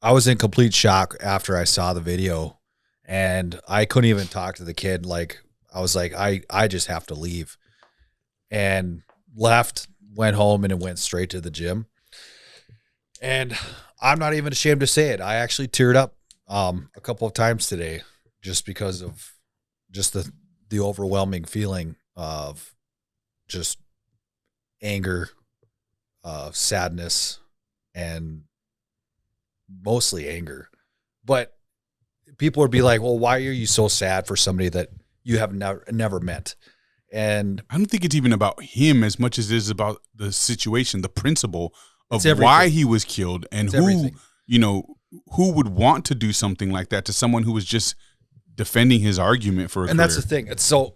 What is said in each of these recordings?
I was in complete shock after I saw the video, and I couldn't even talk to the kid. Like, I was like, I just have to leave, and left, went home, and it went straight to the gym. And I'm not even ashamed to say it. I actually teared up a couple of times today, just because of just the overwhelming feeling of just anger, sadness, and mostly anger. But people would be like, well, why are you so sad for somebody that you have never met? And I don't think it's even about him as much as it is about the situation, the principle of everything. Why he was killed, and It's who, everything. who would want to do something like that to someone who was just defending his argument for a And career. that's the thing. It's so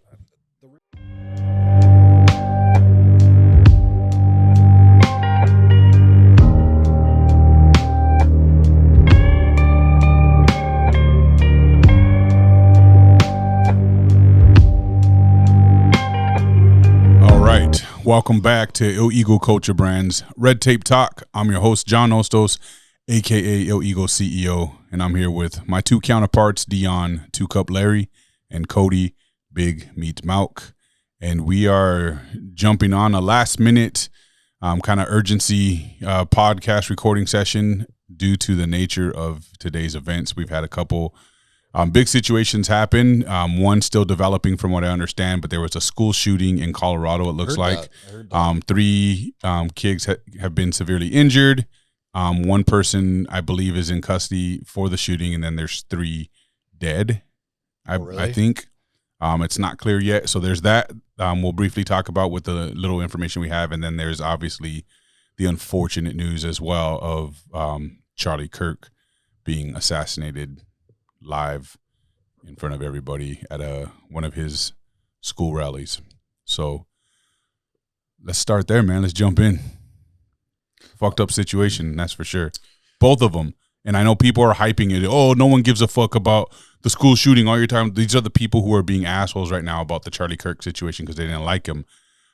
Welcome back to Ill Ego Culture Brands RedTape Talk. I'm your host, John Ostos, aka Ill Ego CEO, and I'm here with my two counterparts, Dion 2 Cup Larry and Cody Big Meat Malk. And we are jumping on a last minute kind of urgency podcast recording session due to the nature of today's events. We've had a couple big situations happen. One still developing from what I understand, but there was a school shooting in Colorado, it looks like. 3 kids have been severely injured. One person, I believe, is in custody for the shooting, and then there's 3 dead, I think. It's not clear yet. So there's that. We'll briefly talk about with the little information we have, and then there's obviously the unfortunate news as well of Charlie Kirk being assassinated live in front of everybody at one of his school rallies. So let's start there, man. Let's jump in. Fucked up situation, that's for sure. Both of them. And I know people are hyping it. Oh, no one gives a fuck about the school shooting all your time. These are the people who are being assholes right now about the Charlie Kirk situation because they didn't like him.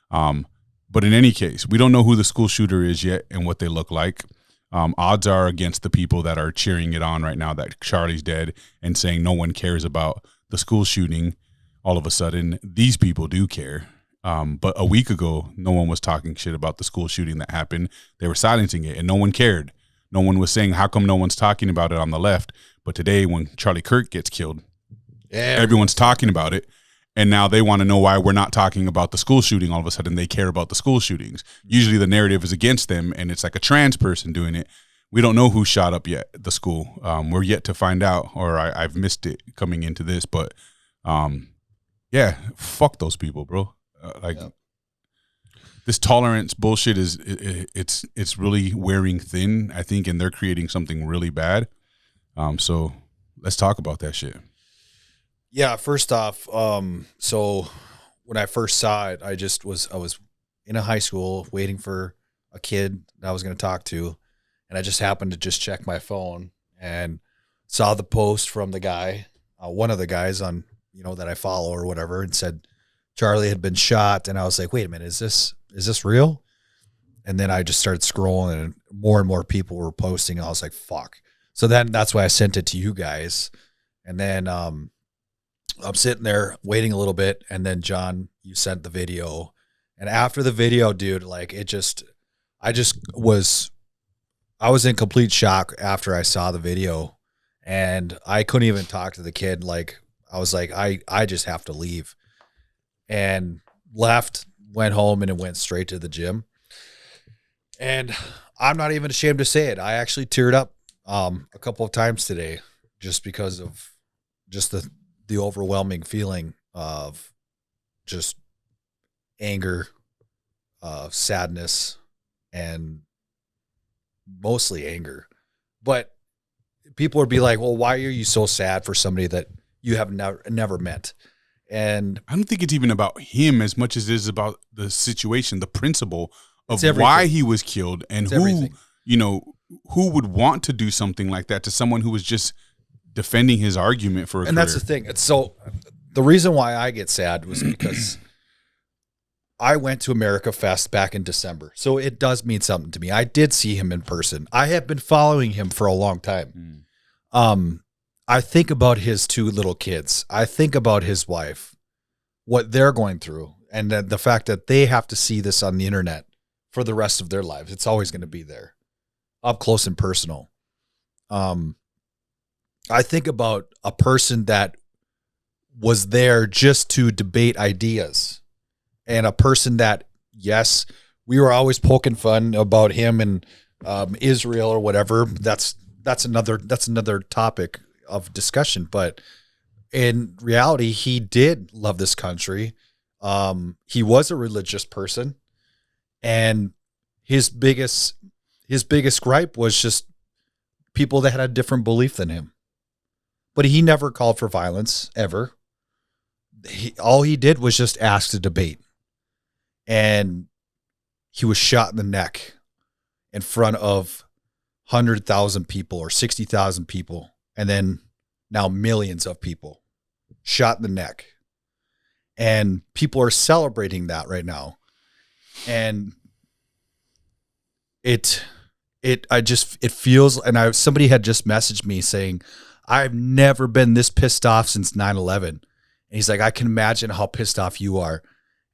But in any case, we don't know who the school shooter is yet and what they look like. Odds are against the people that are cheering it on right now that Charlie's dead and saying no one cares about the school shooting. All of a sudden, these people do care. But a week ago, no one was talking shit about the school shooting that happened. They were silencing it, and no one cared. No one was saying, how come no one's talking about it on the left? But today, when Charlie Kirk gets killed, everyone's talking about it. And now they want to know why we're not talking about the school shooting. All of a sudden, they care about the school shootings. Usually the narrative is against them, and it's like a trans person doing it. We don't know who shot up yet the school. We're yet to find out, or I've missed it coming into this. But, yeah, fuck those people, bro. This tolerance bullshit it's really wearing thin, I think, and they're creating something really bad. So let's talk about that shit. Yeah, first off, so when I first saw it, I was in a high school waiting for a kid that I was going to talk to, and I just happened to just check my phone and saw the post from the guy, one of the guys on, that I follow or whatever, and said Charlie had been shot, and I was like, wait a minute, is this real? And then I just started scrolling, and more people were posting, and I was like, fuck. So then that's why I sent it to you guys, and then I'm sitting there waiting a little bit, and then John, you sent the video, and after the video, dude, like I was in complete shock after I saw the video, and I couldn't even talk to the kid. Like, I was like, I just have to leave, and left, went home, and it went straight to the gym. And I'm not even ashamed to say it. I actually teared up a couple of times today, just because of just the overwhelming feeling of just anger, sadness, and mostly anger. But people would be like, well, why are you so sad for somebody that you have never met? And I don't think it's even about him as much as it is about the situation, the principle of everything. Why he was killed, and It's who, everything. Who would want to do something like that to someone who was just defending his argument for a career. And that's the thing. It's so the reason why I get sad was because I went to America Fest back in December, so it does mean something to me. I did see him in person. I have been following him for a long time. I think about his 2 little kids. I think about his wife, what they're going through, and the fact that they have to see this on the internet for the rest of their lives. It's always going to be there, up close and personal. I think about a person that was there just to debate ideas, and a person that, yes, we were always poking fun about him and Israel or whatever. That's another topic of discussion. But in reality, he did love this country. He was a religious person, and his biggest gripe was just people that had a different belief than him. But he never called for violence, ever. All he did was just ask to debate. And he was shot in the neck in front of 100,000 people or 60,000 people. And then now millions of people shot in the neck. And people are celebrating that right now. And it feels, and somebody had just messaged me saying, I've never been this pissed off since 9/11. And he's like, I can imagine how pissed off you are.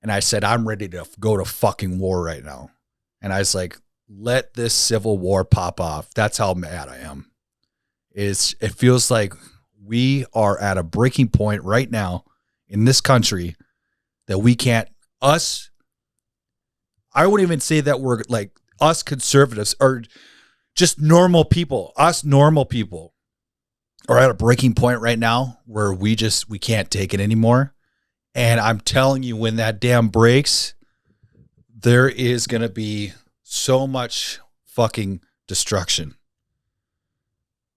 And I said, I'm ready to go to fucking war right now. And I was like, let this civil war pop off. That's how mad I am. It feels like we are at a breaking point right now in this country that we can't, I wouldn't even say that we're like us conservatives or just normal people. Us normal people are at a breaking point right now where we can't take it anymore. And I'm telling you, when that dam breaks, there is going to be so much fucking destruction.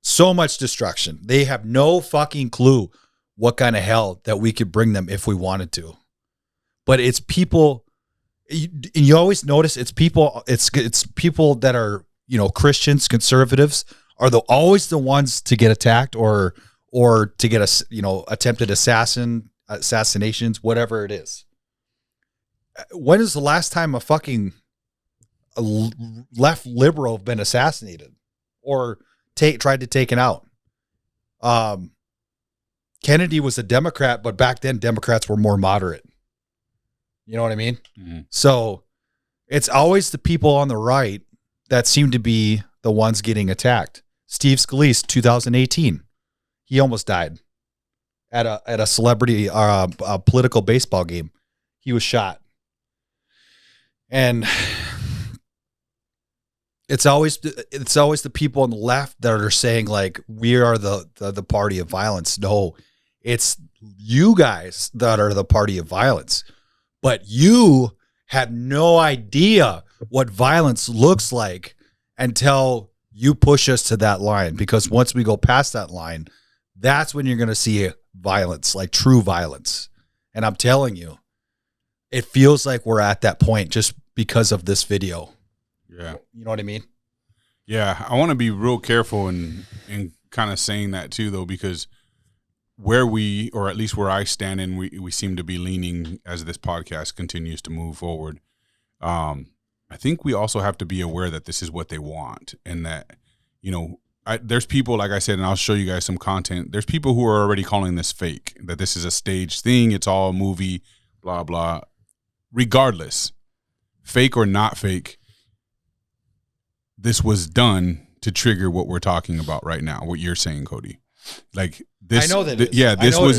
So much destruction. They have no fucking clue what kind of hell that we could bring them if we wanted to. But it's people, and you always notice it's people that are, Christians, conservatives, are always the ones to get attacked or to get attempted assassinations, whatever it is. When is the last time a fucking left liberal have been assassinated or tried to take it out? Kennedy was a Democrat, but back then Democrats were more moderate. You know what I mean? Mm-hmm. So it's always the people on the right that seem to be the ones getting attacked. Steve Scalise, 2018, he almost died at a celebrity a political baseball game. He was shot, and it's always the people on the left that are saying like we are the party of violence. No, it's you guys that are the party of violence, but you had no idea what violence looks like until you push us to that line, because once we go past that line, that's when you're going to see violence, like true violence. And I'm telling you, it feels like we're at that point just because of this video. Yeah. You know what I mean? Yeah. I want to be real careful in kind of saying that too, though, because where we, or at least where I stand in, we seem to be leaning as this podcast continues to move forward. I think we also have to be aware that this is what they want, and that, there's people, like I said, and I'll show you guys some content. There's people who are already calling this fake, that this is a staged thing. It's all a movie, blah, blah. Regardless, fake or not fake, this was done to trigger what we're talking about right now, what you're saying, Cody. Like this, I know that.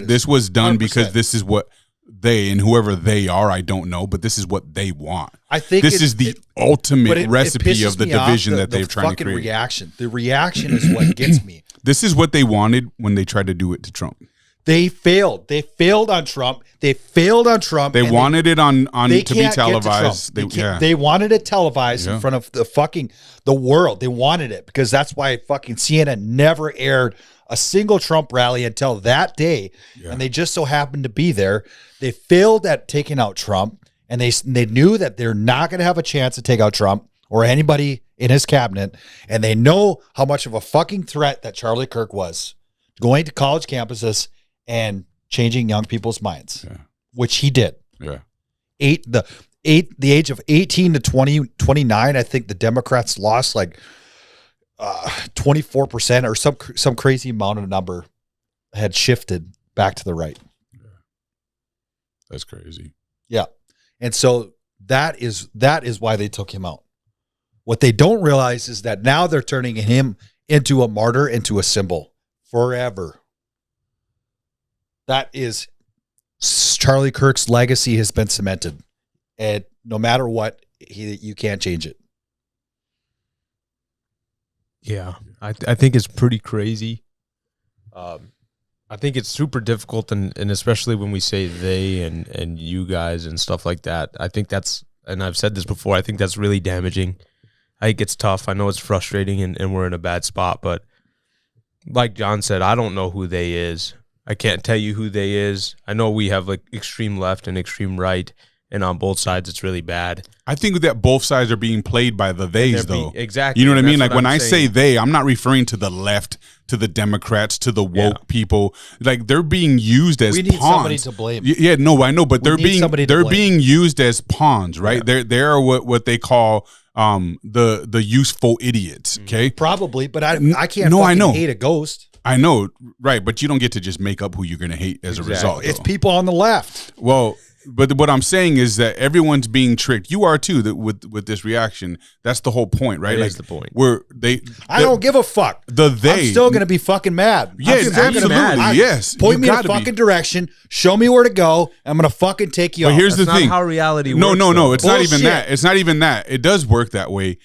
This was done 100%. Because this is what they, and whoever they are, I don't know, but this is what they want. I think this is the ultimate recipe of the division that they've tried to create. The reaction is what gets me. This is what they wanted when they tried to do it to Trump. They failed. They failed on Trump. They wanted it on to be televised. They wanted it televised in front of the world. They wanted it because that's why fucking CNN never aired a single Trump rally until that day. Yeah. And they just so happened to be there. They failed at taking out Trump, and they knew that they're not going to have a chance to take out Trump or anybody in his cabinet. And they know how much of a fucking threat that Charlie Kirk was, going to college campuses and changing young people's minds, which he did. Yeah. the age of 18 to 29, I think the Democrats lost like 24% or some crazy amount of number had shifted back to the right. That's crazy. Yeah. And so that is why they took him out. What they don't realize is that now they're turning him into a martyr, into a symbol forever. That is Charlie Kirk's legacy has been cemented. And no matter what, you can't change it. Yeah, I think it's pretty crazy. I think it's super difficult, and especially when we say they and you guys and stuff like that. I think that's, and I've said this before, I think that's really damaging. I think it's tough. I know it's frustrating, and we're in a bad spot, but like John said, I don't know who they is. I can't tell you who they is. I know we have like extreme left and extreme right, and on both sides it's really bad. I think that both sides are being played by the theys, though. Exactly. You know what I mean? Like when I saying. say they, I'm not referring to the left, to the Democrats, to the woke people. Like they're being used as We need pawns. somebody to blame. Yeah, no, I know, but they're blame. being used as pawns, right? Yeah. They're what they call the useful idiots. Okay, Probably, but I can't. No, I know. Hate a ghost. I know, right? But you don't get to just make up who you're going to hate as a result. It's though. people on the left. Well, but what I'm saying is that everyone's being tricked. You are too with this reaction. That's the whole point, right? That like, is the point. I don't give a fuck. I'm still gonna be fucking mad. Yeah, I'm still absolutely. Gonna, Yes, point me in a gotta be. fucking direction. Show me where to go. I'm gonna fucking take you. But off. here's That's the not thing. how reality No, works. no. It's not even Bullshit. that. It's not even that. It does work that way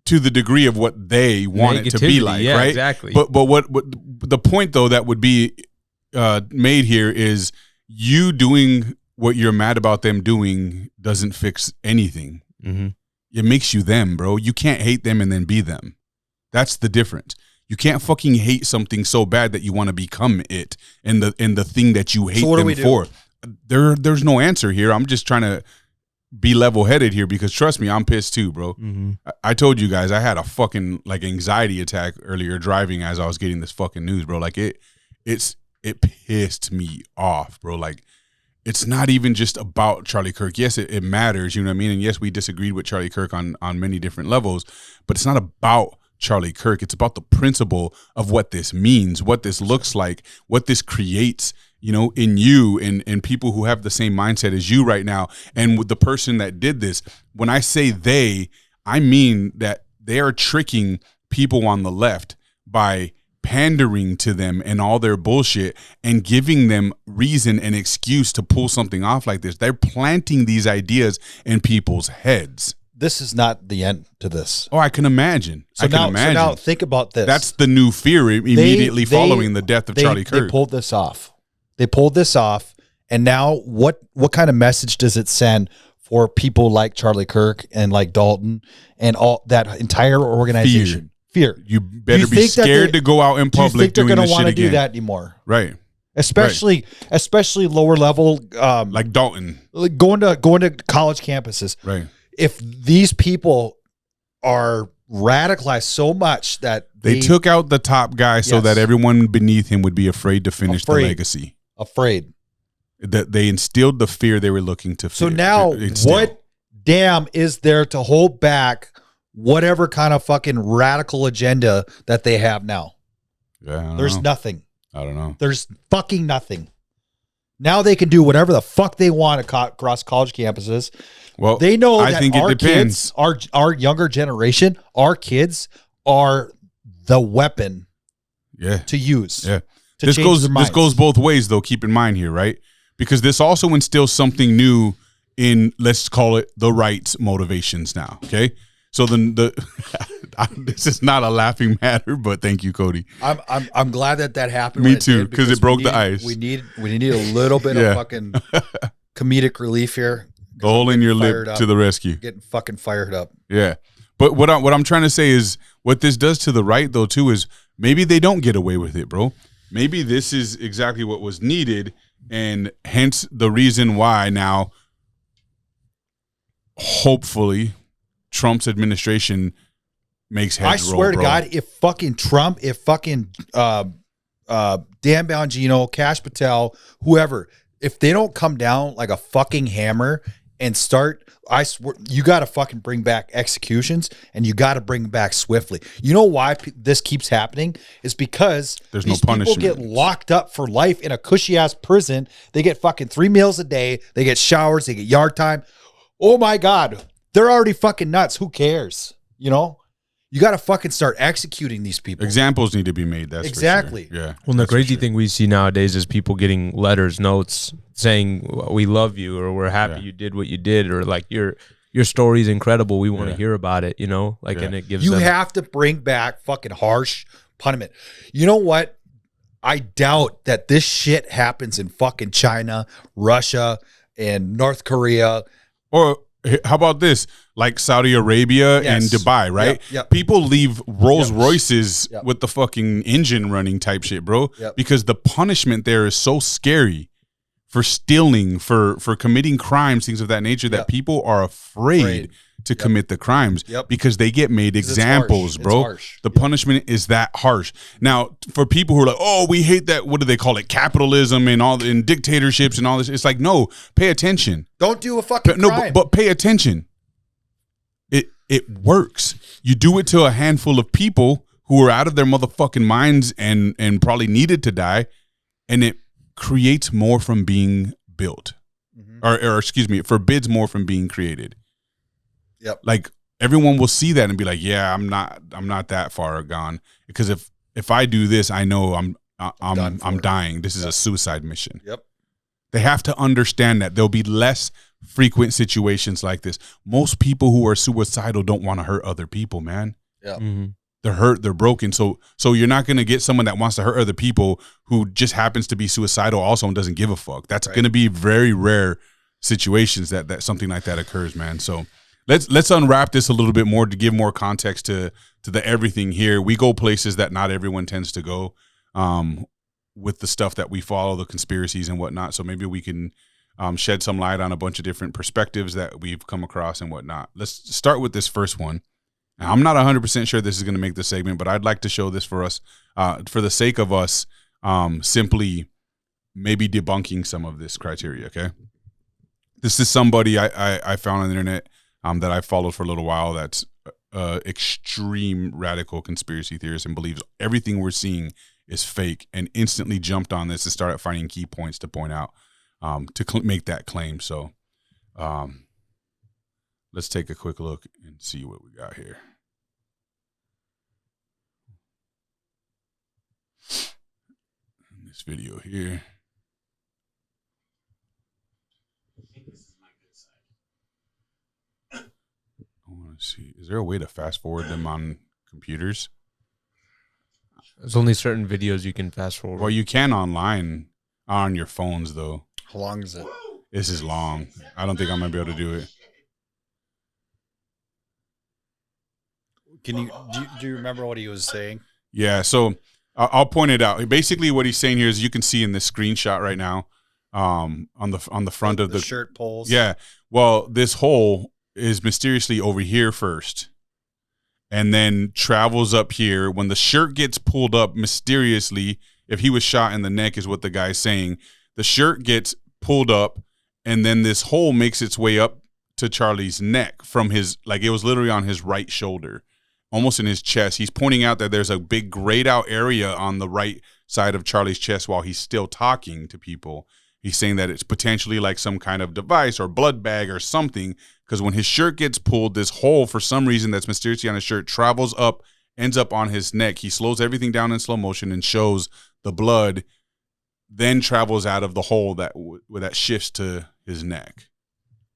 to the degree of what they want it to be Negativity, like, yeah, right? exactly. But what the point though that would be made here is you doing what you're mad about them doing doesn't fix anything. Mm-hmm. It makes you them, bro. You can't hate them and then be them. That's the difference. You can't fucking hate something so bad that you want to become it and the thing that you hate them for. There's no answer here. I'm just trying to be level-headed here because trust me, I'm pissed too, bro. Mm-hmm. I told you guys I had a fucking like anxiety attack earlier driving as I was getting this fucking news, bro. Like it pissed me off, bro. Like it's not even just about Charlie Kirk. Yes, it matters, you know what I mean? And yes, we disagreed with Charlie Kirk on many different levels, but it's not about Charlie Kirk. It's about the principle of what this means, what this looks like, what this creates, you know, in you and people who have the same mindset as you right now. And with the person that did this, when I say they, I mean that they are tricking people on the left by pandering to them and all their bullshit and giving them reason and excuse to pull something off like this. They're planting these ideas in people's heads. This is not the end to this. Oh, I can imagine. So now think about this. That's the new fear immediately following the death of Charlie Kirk. They pulled this off. And now what kind of message does it send for people like Charlie Kirk and like Dalton and all that entire organization? Fear. You better be scared to go out in public doing this shit again. Do you think they're going to want to do that anymore? Right. Especially lower level, like Dalton, like going to college campuses. Right. If these people are radicalized so much that they took out the top guy so that everyone beneath him would be afraid to finish the legacy. Afraid. That they instilled the fear they were looking to So now what dam is there to hold back whatever kind of fucking radical agenda that they have now? Yeah, There's nothing. I don't know. There's fucking nothing. Now they can do whatever the fuck they want across college campuses. Well, they know I that think our it depends. Kids, our younger generation, our kids are the weapon to use. Yeah. To this change their minds. This goes both ways though, keep in mind here, right? Because this also instills something new in, let's call it, the right's motivations now, okay? So then this is not a laughing matter, but thank you, Cody. I'm glad that happened. Me too, because it broke the ice. We need a little bit of fucking comedic relief here. The hole in your lip to the rescue. Getting fucking fired up. Yeah. But what I'm trying to say is what this does to the right though too is maybe they don't get away with it, bro. Maybe this is exactly what was needed, and hence the reason why now hopefully Trump's administration makes heads roll. I swear to God, if fucking Trump, if fucking Dan Bongino, Kash Patel, whoever, if they don't come down like a fucking hammer and start. I swear, you got to fucking bring back executions, and you got to bring back swiftly. You know why this keeps happening? Is because there's these no punishment. people get locked up for life in a cushy ass prison. They get fucking 3 meals a day. They get showers. They get yard time. Oh my God, they're already fucking nuts. Who cares? You know, you got to fucking start executing these people. Examples need to be made. That's exactly. For sure. Yeah. Well, the crazy thing we see nowadays is people getting letters, notes saying we love you, or we're happy you did what you did, or like your story is incredible. We want to hear about it. You know, like and it gives. You have to bring back fucking harsh punishment. You know what? I doubt that this shit happens in fucking China, Russia, and North Korea. Or how about this? Like Saudi Arabia and Dubai, right? Yep. People leave Rolls Royces with the fucking engine running type shit, bro. Because the punishment there is so scary for stealing, for committing crimes, things of that nature, that people are afraid to commit the crimes because they get made examples, bro. The punishment is that harsh. Now, for people who are like, oh, we hate that, what do they call it? Capitalism and all and dictatorships and all this. It's like, no, pay attention. Don't do a fucking crime. But pay attention. It works. You do it to a handful of people who are out of their motherfucking minds and probably needed to die, and it creates more from being built. Or excuse me, it forbids more from being created. Like everyone will see that and be like, yeah, I'm not that far gone, because if I do this, I know I'm dying. This is a suicide mission. They have to understand that there'll be less frequent situations like this. Most people who are suicidal don't want to hurt other people, man. They're hurt, they're broken. So you're not going to get someone that wants to hurt other people who just happens to be suicidal also and doesn't give a fuck. That's going to be very rare situations that something like that occurs, man. So let's unwrap this a little bit more to give more context to the everything here. We go places that not everyone tends to go with the stuff that we follow, the conspiracies and whatnot. So maybe we can shed some light on a bunch of different perspectives that we've come across and whatnot. Let's start with this first one. Now, I'm not 100% sure this is going to make the segment, but I'd like to show this for us, for the sake of us simply maybe debunking some of this criteria, okay? This is somebody I found on the internet that I followed for a little while that's extreme radical conspiracy theorist and believes everything we're seeing is fake, and instantly jumped on this and started finding key points to point out to make that claim. So let's take a quick look and see what we got here. In this video here. I want to see. Is there a way to fast forward them on computers? There's only certain videos you can fast forward. Well, you can online on your phones, though. How long is it? This is long. I don't think I'm going to be able to do it. Can you do you remember what he was saying? Yeah, so I'll point it out. Basically, what he's saying here is you can see in this screenshot right now, on the front of the shirt pulls. Yeah, well, this hole is mysteriously over here first, and then travels up here. When the shirt gets pulled up mysteriously, if he was shot in the neck, is what the guy's saying. The shirt gets pulled up, and then this hole makes its way up to Charlie's neck from his, like it was literally on his right shoulder, almost in his chest. He's pointing out that there's a big grayed out area on the right side of Charlie's chest while he's still talking to people. He's saying that it's potentially like some kind of device or blood bag or something, because when his shirt gets pulled, this hole, for some reason that's mysteriously on his shirt, travels up, ends up on his neck. He slows everything down in slow motion and shows the blood, then travels out of the hole that shifts to his neck,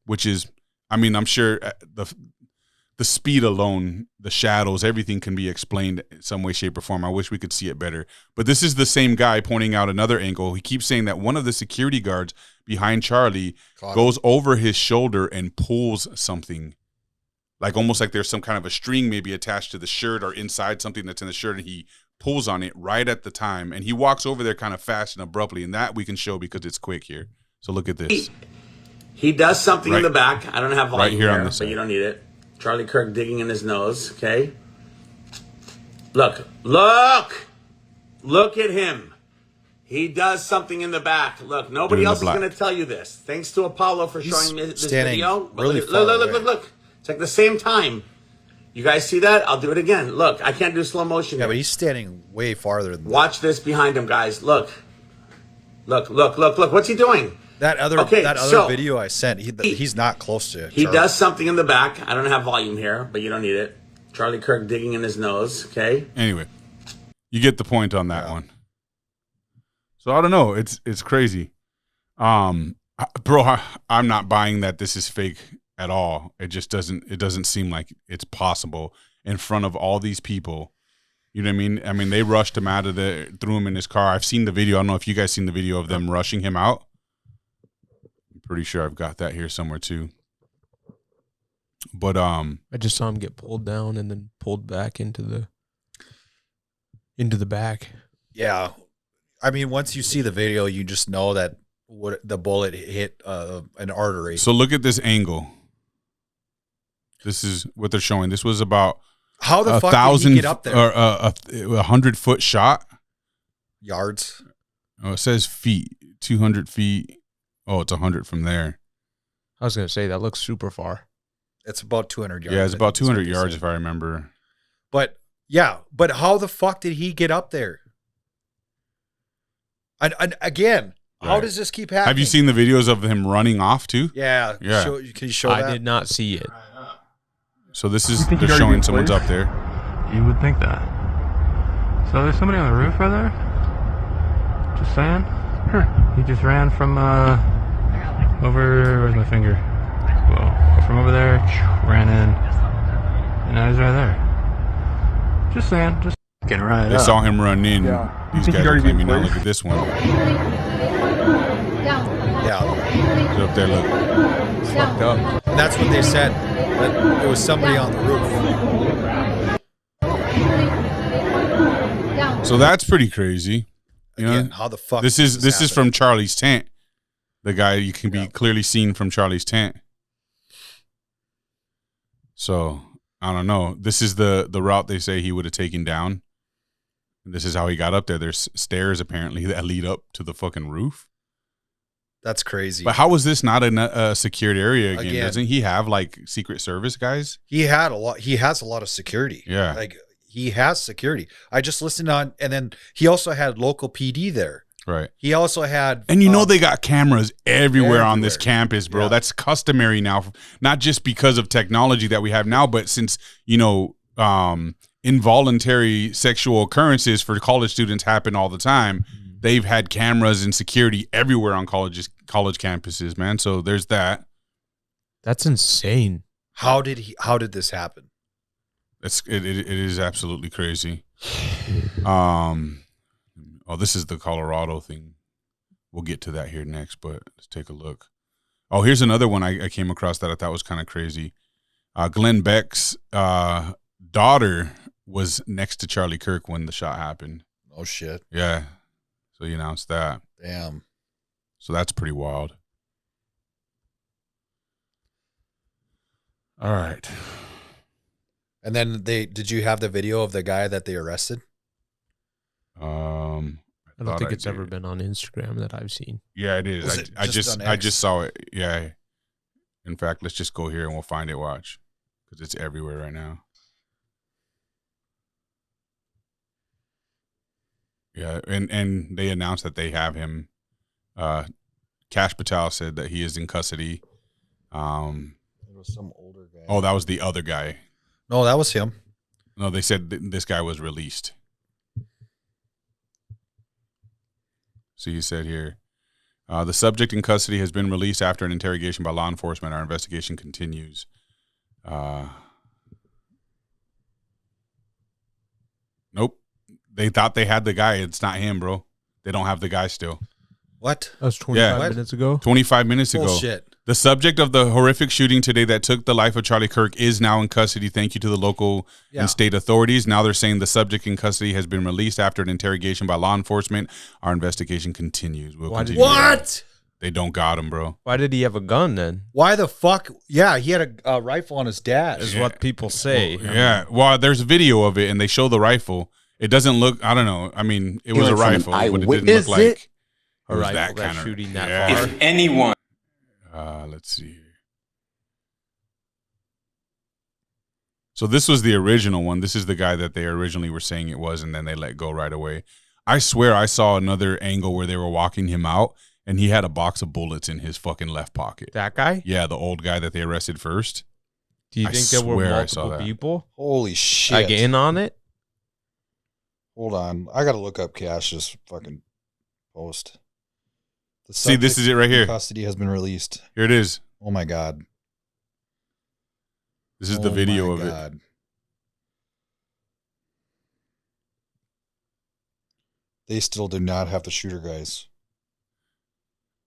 which is, I mean, I'm sure the speed alone, the shadows, everything can be explained in some way, shape, or form. I wish we could see it better. But this is the same guy pointing out another angle. He keeps saying that one of the security guards behind Charlie goes over his shoulder and pulls something, like almost like there's some kind of a string maybe attached to the shirt or inside something that's in the shirt, and he pulls on it right at the time. And he walks over there kind of fast and abruptly, and that we can show because it's quick here. So look at this. He does something in the back. I don't have volume right here on here, this but side. you don't need it. Charlie Kirk digging in his nose, okay? Look at him. He does something in the back. Look, nobody else is going to tell you this. Thanks to Apollo for showing me this video. Really look. It's like the same time. You guys see that? I'll do it again. Look, I can't do slow motion. Yeah, here. but he's standing way farther than Watch this behind him, guys. Look. What's he doing? that other video I sent. He's not close to it. He does something in the back. I don't have volume here, but you don't need it. Charlie Kirk digging in his nose, okay? Anyway, you get the point on that one. So I don't know. It's crazy. Bro, I'm not buying that this is fake at all. It just doesn't seem like it's possible in front of all these people. You know what I mean? I mean, they rushed him out of threw him in his car. I've seen the video. I don't know if you guys seen the video of them rushing him out. I'm pretty sure I've got that here somewhere too. But I just saw him get pulled down and then pulled back into the back. Yeah. I mean, once you see the video, you just know that the bullet hit an artery. So look at this angle. This is what they're showing. This was about how the fuck did he get up there? Or a 100-foot shot. Yards. Oh, it says feet. 200 feet. Oh, it's 100 from there. I was gonna say that looks super far. It's about 200 yards. Yeah, it's about 200 yards if I remember. But yeah, but how the fuck did he get up there? And again, how does this keep happening? Have you seen the videos of him running off too? Yeah. Yeah. Can you show that? I did not see it. So this is, they're showing someone's up there. You would think that. So there's somebody on the roof right there? Just saying? He just ran from, over, where's my finger? Whoa. From over there, ran in, and now he's right there. Just saying, just getting right They up. saw him run in. Yeah. These guys are claiming, now look at this one. Yeah. He's up there, look. Fucked up. And that's what they said. That it was somebody on the roof. So that's pretty crazy. You know, Again, how the fuck this does is happen? from Charlie's tent. The guy you can be clearly seen from Charlie's tent. So I don't know. This is the route they say he would have taken down. And this is how he got up there. There's stairs apparently that lead up to the fucking roof. That's crazy. But how was this not in a secured area again? Again. Doesn't he have like Secret Service guys? He has a lot of security. Yeah. Like he has security. I just listened on, and then he also had local PD there. Right. He also had, And you know they got cameras everywhere on this everywhere. campus, bro. Yeah. That's customary now, not just because of technology that we have now, but since, involuntary sexual occurrences for college students happen all the time, they've had cameras and security everywhere on college campuses, man. So there's that. That's insane. how did this happen? It is absolutely crazy. This is the Colorado thing. We'll get to that here next, but let's take a look. Oh, here's another one I came across that I thought was kind of crazy. Glenn Beck's daughter was next to Charlie Kirk when the shot happened. Oh shit. Yeah. So he announced that. Damn. So that's pretty wild. All right. And then did you have the video of the guy that they arrested? I don't think it's ever been on Instagram that I've seen. Yeah, it is. Was it I just on I X? just saw it. Yeah. In fact, let's just go here and we'll find it. Watch, because it's everywhere right now. Yeah, and they announced that they have him. Cash Patel said that he is in custody. It was some older guy. Oh, that was the other guy. No, that was him. No, they said this guy was released. So he said here, the subject in custody has been released after an interrogation by law enforcement. Our investigation continues. Nope. They thought they had the guy. It's not him, bro. They don't have the guy still. What? That was 25 What? minutes ago. 25 minutes ago. Bullshit. The subject of the horrific shooting today that took the life of Charlie Kirk is now in custody. Thank you to the local and state authorities. Now they're saying the subject in custody has been released after an interrogation by law enforcement. Our investigation continues. We'll Why did continue. What? They don't got him, bro. Why did he have a gun then? Why the fuck? Yeah, he had a rifle on his dad. Is what people say. Yeah. Well, there's a video of it, and they show the rifle. It doesn't look. I don't know. I mean, it was a rifle, but it didn't look like it was that kind of shooting that far. If anyone. Let's see here. So this was the original one. This is the guy that they originally were saying it was, and then they let go right away. I swear I saw another angle where they were walking him out, and he had a box of bullets in his fucking left pocket. That guy? Yeah, the old guy that they arrested first. Do you think there were multiple people? Holy shit. Like in on it? Hold on. I got to look up Cash's fucking post. See, this is it right here. Custody has been released. Here it is. Oh, my God. This is the video of it. They still do not have the shooter, guys.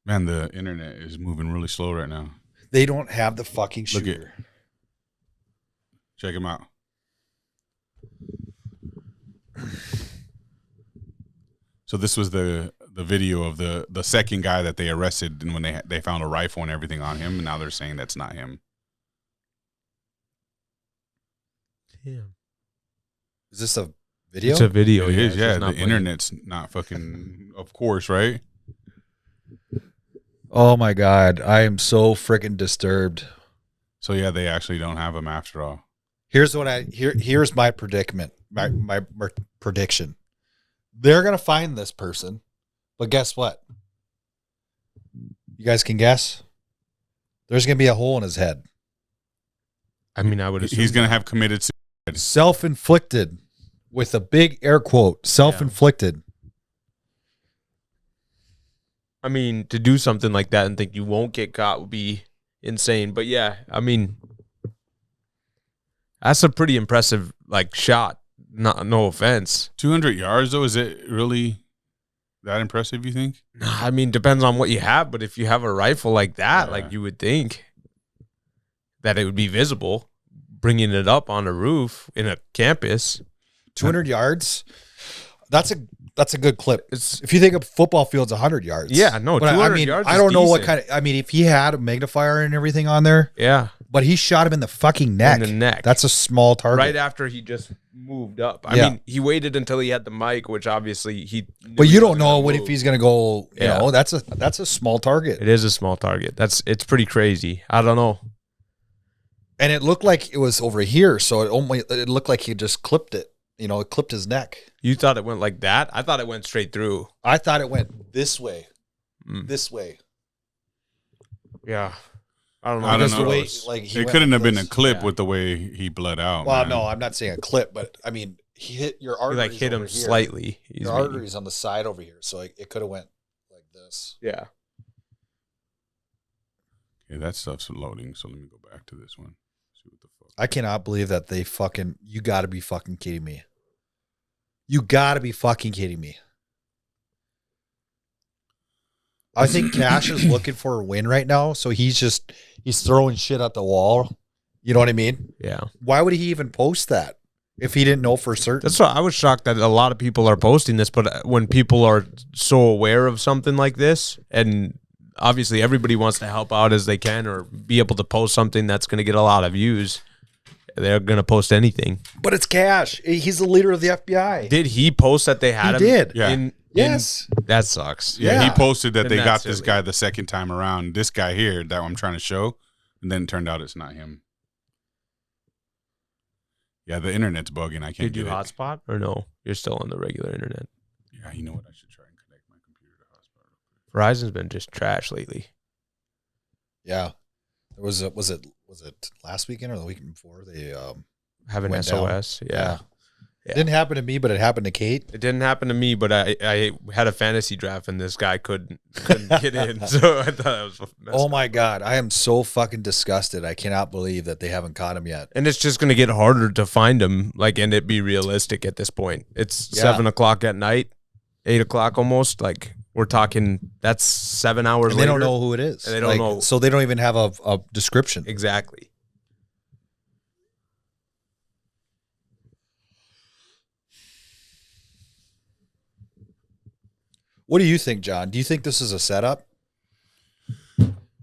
Man, the internet is moving really slow right now. They don't have the fucking shooter. Check him out. So this was the video of the second guy that they arrested, and when they found a rifle and everything on him, and now they're saying that's not him. Damn. Is this a video? It's a video. It is, yeah. The playing. internet's not fucking, of course, right? Oh my God. I am so freaking disturbed. So yeah, they actually don't have him after all. Here's my predicament. My prediction. They're gonna find this person, but guess what? You guys can guess? There's gonna be a hole in his head. I mean, I would assume He's gonna have committed suicide. Self-inflicted, with a big air quote. Self-inflicted. I mean, to do something like that and think you won't get caught would be insane. But yeah, I mean, that's a pretty impressive shot. No offense. 200 yards though, is it really that impressive? You think? I mean, depends on what you have. But if you have a rifle like that, you would think that it would be visible. Bringing it up on a roof in a campus, 200 yards. That's a good clip. If you think of football fields, 100 yards. Yeah, no, 200 yards. I don't know what kind of. I mean, if he had a magnifier and everything on there, yeah. But he shot him in the fucking neck. In the neck. That's a small target. Right after he just moved up. I mean, he waited until he had the mic, which obviously he. But you don't know if he's going to go. You know, that's a small target. It is a small target. It's pretty crazy. I don't know. And it looked like it was over here, so it looked like he just clipped it. You know, it clipped his neck. You thought it went like that? I thought it went straight through. I thought it went this way. This way. Yeah. I don't know. I don't know. The way, it couldn't have been a clip with the way he bled out. Well, man. no, I'm not saying a clip, but I mean, he hit your arteries. He hit him here. slightly. Your arteries on the side over here, so it could have went like this. Yeah. Okay, that stuff's loading. So let me go back to this one. See what the fuck. I cannot believe that they fucking. You got to be fucking kidding me. You got to be fucking kidding me. I think Cash is looking for a win right now, so he's throwing shit at the wall. You know what I mean? Yeah. Why would he even post that if he didn't know for certain? That's why I was shocked that a lot of people are posting this, but when people are so aware of something like this, and obviously everybody wants to help out as they can or be able to post something that's going to get a lot of views, they're going to post anything. But it's Cash. He's the leader of the FBI. Did he post that they had him? He did. Yeah. Yes. That sucks. Yeah, he posted that Then they got that's this silly. guy the second time around. This guy here that I'm trying to show, and then it turned out it's not him. Yeah, the internet's bugging. I can't Did you get it. hotspot or no? You're still on the regular internet. Yeah, you know what? I should try and connect my computer to hotspot. Verizon's been just trash lately. Yeah. There was it last weekend or the weekend before? They Have an went SOS. down. Yeah. It didn't happen to me, but it happened to Kate. It didn't happen to me, but I had a fantasy draft and this guy couldn't get in. So I thought it was messed Oh up. my God. I am so fucking disgusted. I cannot believe that they haven't caught him yet. And it's just going to get harder to find him, and it be realistic at this point. It's 7 o'clock at night, 8 o'clock almost. We're talking, that's 7 hours And later. they don't know who it is. And they don't know. So they don't even have a description. Exactly. What do you think, John? Do you think this is a setup?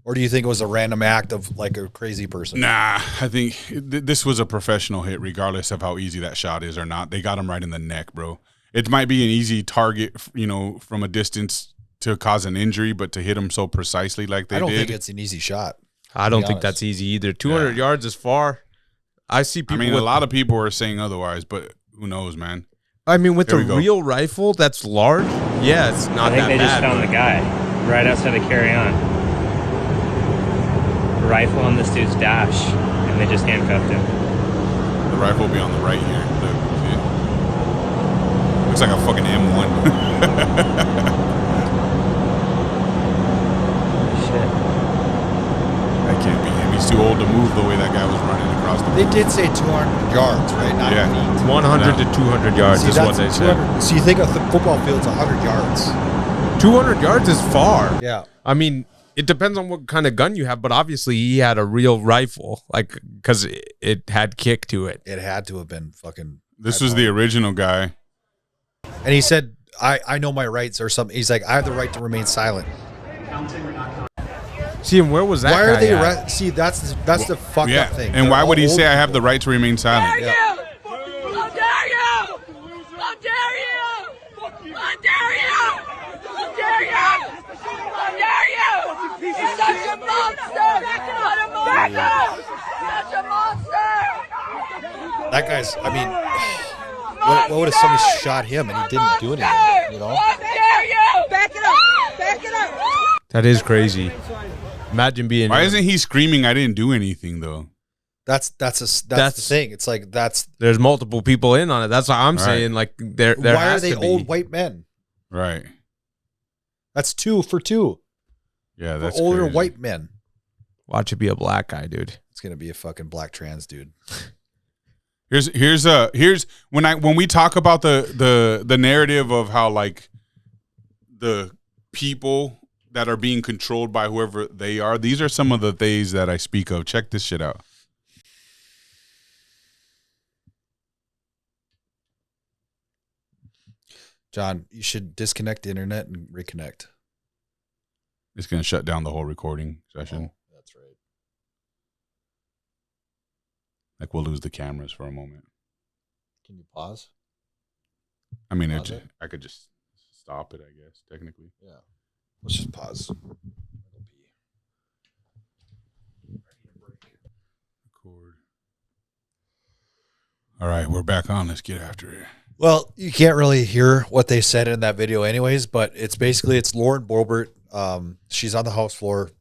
Or do you think it was a random act of like a crazy person? Nah, I think this was a professional hit, regardless of how easy that shot is or not. They got him right in the neck, bro. It might be an easy target, from a distance to cause an injury, but to hit him so precisely like they did. I don't think it's an easy shot. I don't think that's easy either. 200 yards is far. I see people. I mean, a lot of people are saying otherwise, but who knows, man? I mean, with the real rifle that's large, yeah, it's not that bad. I think they just found the guy right outside of Carry On. Rifle on this dude's dash, and they just handcuffed him. The rifle will be on the right here. Look, looks like a fucking M1. Shit. That can't be him. He's too old to move the way that guy was running across the. They did say 200 yards, right? Not feet. 100 to 200 yards is what they said. So you think a football field's 100 yards? 200 yards is far. Yeah. I mean, it depends on what kind of gun you have, but obviously he had a real rifle, like, because it had kick to it. It had to have been fucking. This was the original guy. And he said, I know my rights or something. He's like, I have the right to remain silent. See, and where was that? Why are they at? See, that's the fucked up thing. And They're why would he all say I old have the right to remain silent? Yeah. How dare you! How dare you! How dare you! How dare you! How dare you! You're such a monster! What a monster! Such a monster! That guy's, I mean, what would if somebody shot him and he didn't do anything, you know? How dare you! Back it up! Back it up! That is crazy. Imagine being. Why isn't he screaming? I didn't do anything though. That's the thing. It's like there's multiple people in on it. That's what I'm saying. Like there why has are they to be. old white men? Right. That's 2 for 2. Yeah, that's for older crazy. white men. Watch it be a black guy, dude. It's gonna be a fucking black trans dude. Here's when we talk about the narrative of how like the people that are being controlled by whoever they are. These are some of the things that I speak of. Check this shit out. John, you should disconnect the internet and reconnect. It's going to shut down the whole recording session. Oh, that's right. Like we'll lose the cameras for a moment. Can you pause? I mean, Pause it? I could just stop it, I guess, technically. Yeah. Let's just pause. Record. All right, we're back on. Let's get after it. Well, you can't really hear what they said in that video anyways, but it's Lauren Boebert. She's on the House floor.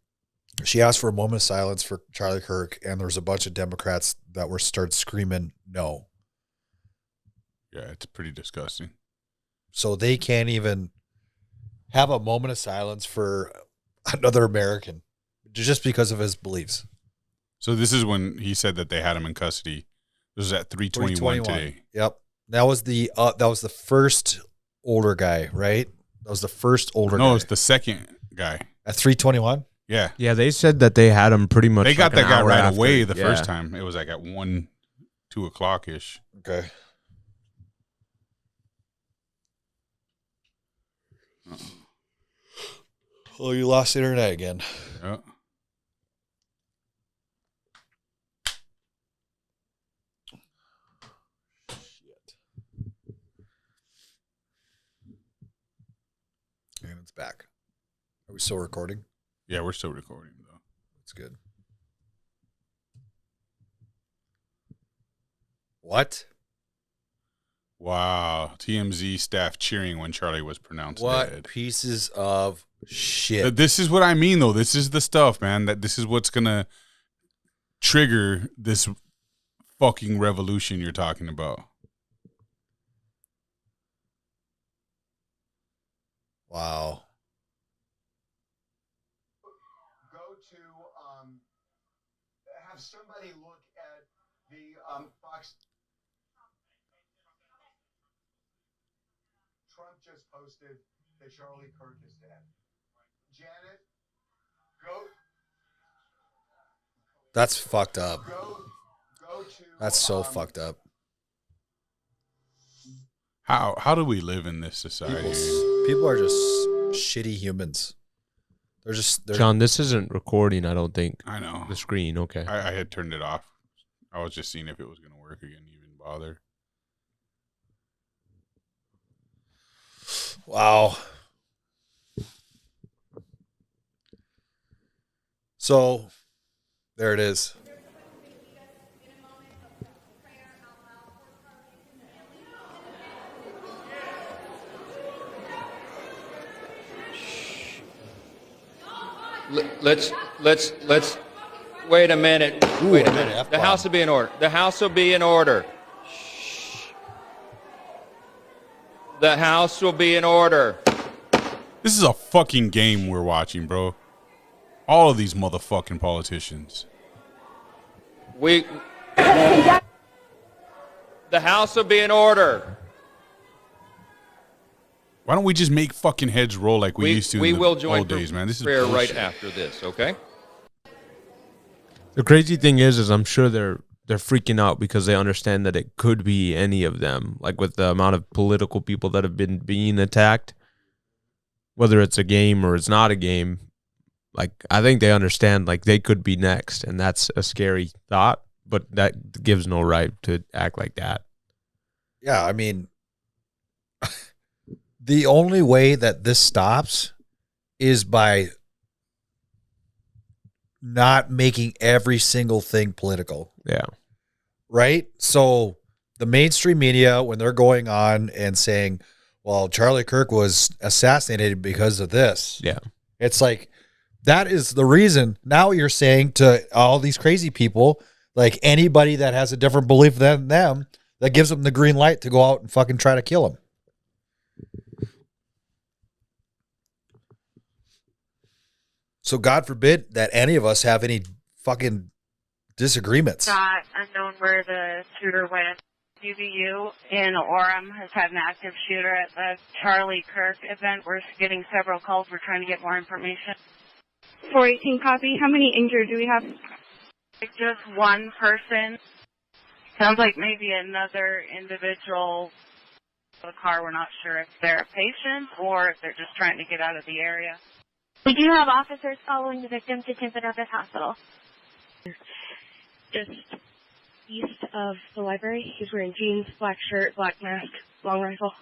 She asked for a moment of silence for Charlie Kirk, and there's a bunch of Democrats that were start screaming no. Yeah, it's pretty disgusting. So they can't even have a moment of silence for another American just because of his beliefs. So this is when he said that they had him in custody. This was at 3:21 today. Yep. That was the first older guy, right? That was the first older guy. No, it's the second guy. At 3:21? Yeah. Yeah, they said that they had him pretty much. They got like that guy right after. away the first time. It was like at 1, 2 o'clock-ish. Okay. Oh, you lost internet again. Yeah. Shit. And it's back. Are we still recording? Yeah, we're still recording, though. That's good. What? Wow. TMZ staff cheering when Charlie was pronounced dead. Pieces of shit. This is what I mean, though. This is the stuff, man. That this is what's going to trigger this fucking revolution you're talking about. Wow. Go to have somebody look at the Fox. Trump just posted that Charlie Kirk is dead. Janet, go. That's fucked up. Go to. That's so fucked up. How do we live in this society? People are just shitty humans. They're John, this isn't recording, I don't think. I know. The screen, okay. I had turned it off. I was just seeing if it was going to work again, even bother. Wow. So, there it is. Let's wait a minute. Wait a minute. The House will be in order. The House will be in order. The House will be in order. This is a fucking game we're watching, bro. All of these motherfucking politicians. The House will be in order. Why don't we just make fucking heads roll like we used to in the old days, man? This is prayer bullshit. right after this, okay? The crazy thing is I'm sure they're freaking out because they understand that it could be any of them. Like with the amount of political people that have been being attacked, whether it's a game or it's not a game, like I think they understand like they could be next, and that's a scary thought, but that gives no right to act like that. Yeah, I mean, the only way that this stops is by not making every single thing political. Yeah. Right? So the mainstream media, when they're going on and saying, well, Charlie Kirk was assassinated because of this. Yeah. It's like, that is the reason. Now you're saying to all these crazy people, like anybody that has a different belief than them, that gives them the green light to go out and fucking try to kill him. So God forbid that any of us have any fucking disagreements. Not unknown where the shooter went. UVU in Orem has had an active shooter at the Charlie Kirk event. We're getting several calls. We're trying to get more information. 418 copy. How many injured do we have? Just one person. Sounds like maybe another individual in the car. We're not sure if they're a patient or if they're just trying to get out of the area. We do have officers following the victim to Timothy Hospital. Just east of the library. He's wearing jeans, black shirt, black mask, long rifle.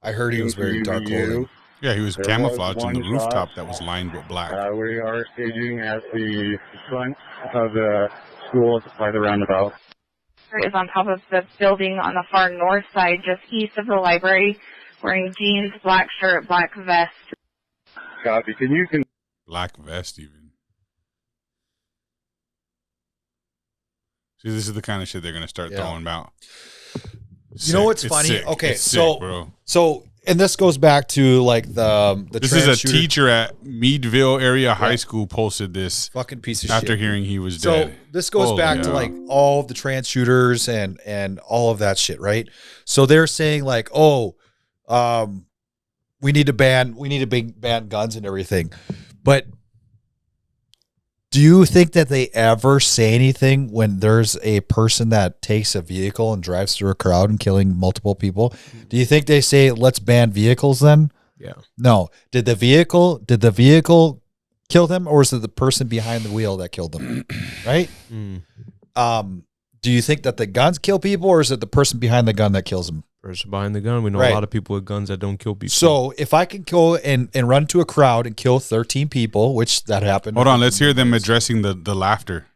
I heard he was wearing dark clothing. Yeah, he was camouflaged on the rooftop that was lined with black. We are staging at the front of the school by the roundabout. Is on top of the building on the far north side, just east of the library, wearing jeans, black shirt, black vest. Copy. Black vest even. See, this is the kind of shit they're gonna start throwing out. You know what's funny? Sick. Okay, it's sick, bro. So and this goes back to like the this is a teacher at Meadville area high school posted this fucking piece of after shit. hearing he was dead. So this goes back to like all of the trans shooters and all of that shit, right? So they're saying like, we need to ban guns and everything. But do you think that they ever say anything when there's a person that takes a vehicle and drives through a crowd and killing multiple people? Do you think they say, let's ban vehicles then? Yeah. No. Did the vehicle kill them, or was it the person behind the wheel that killed them? Right? Do you think that the guns kill people, or is it the person behind the gun that kills them? Person behind the gun. We know a lot of people with guns that don't kill people. So if I can go and run to a crowd and kill 13 people, which that happened. Hold on, let's hear them addressing the laughter.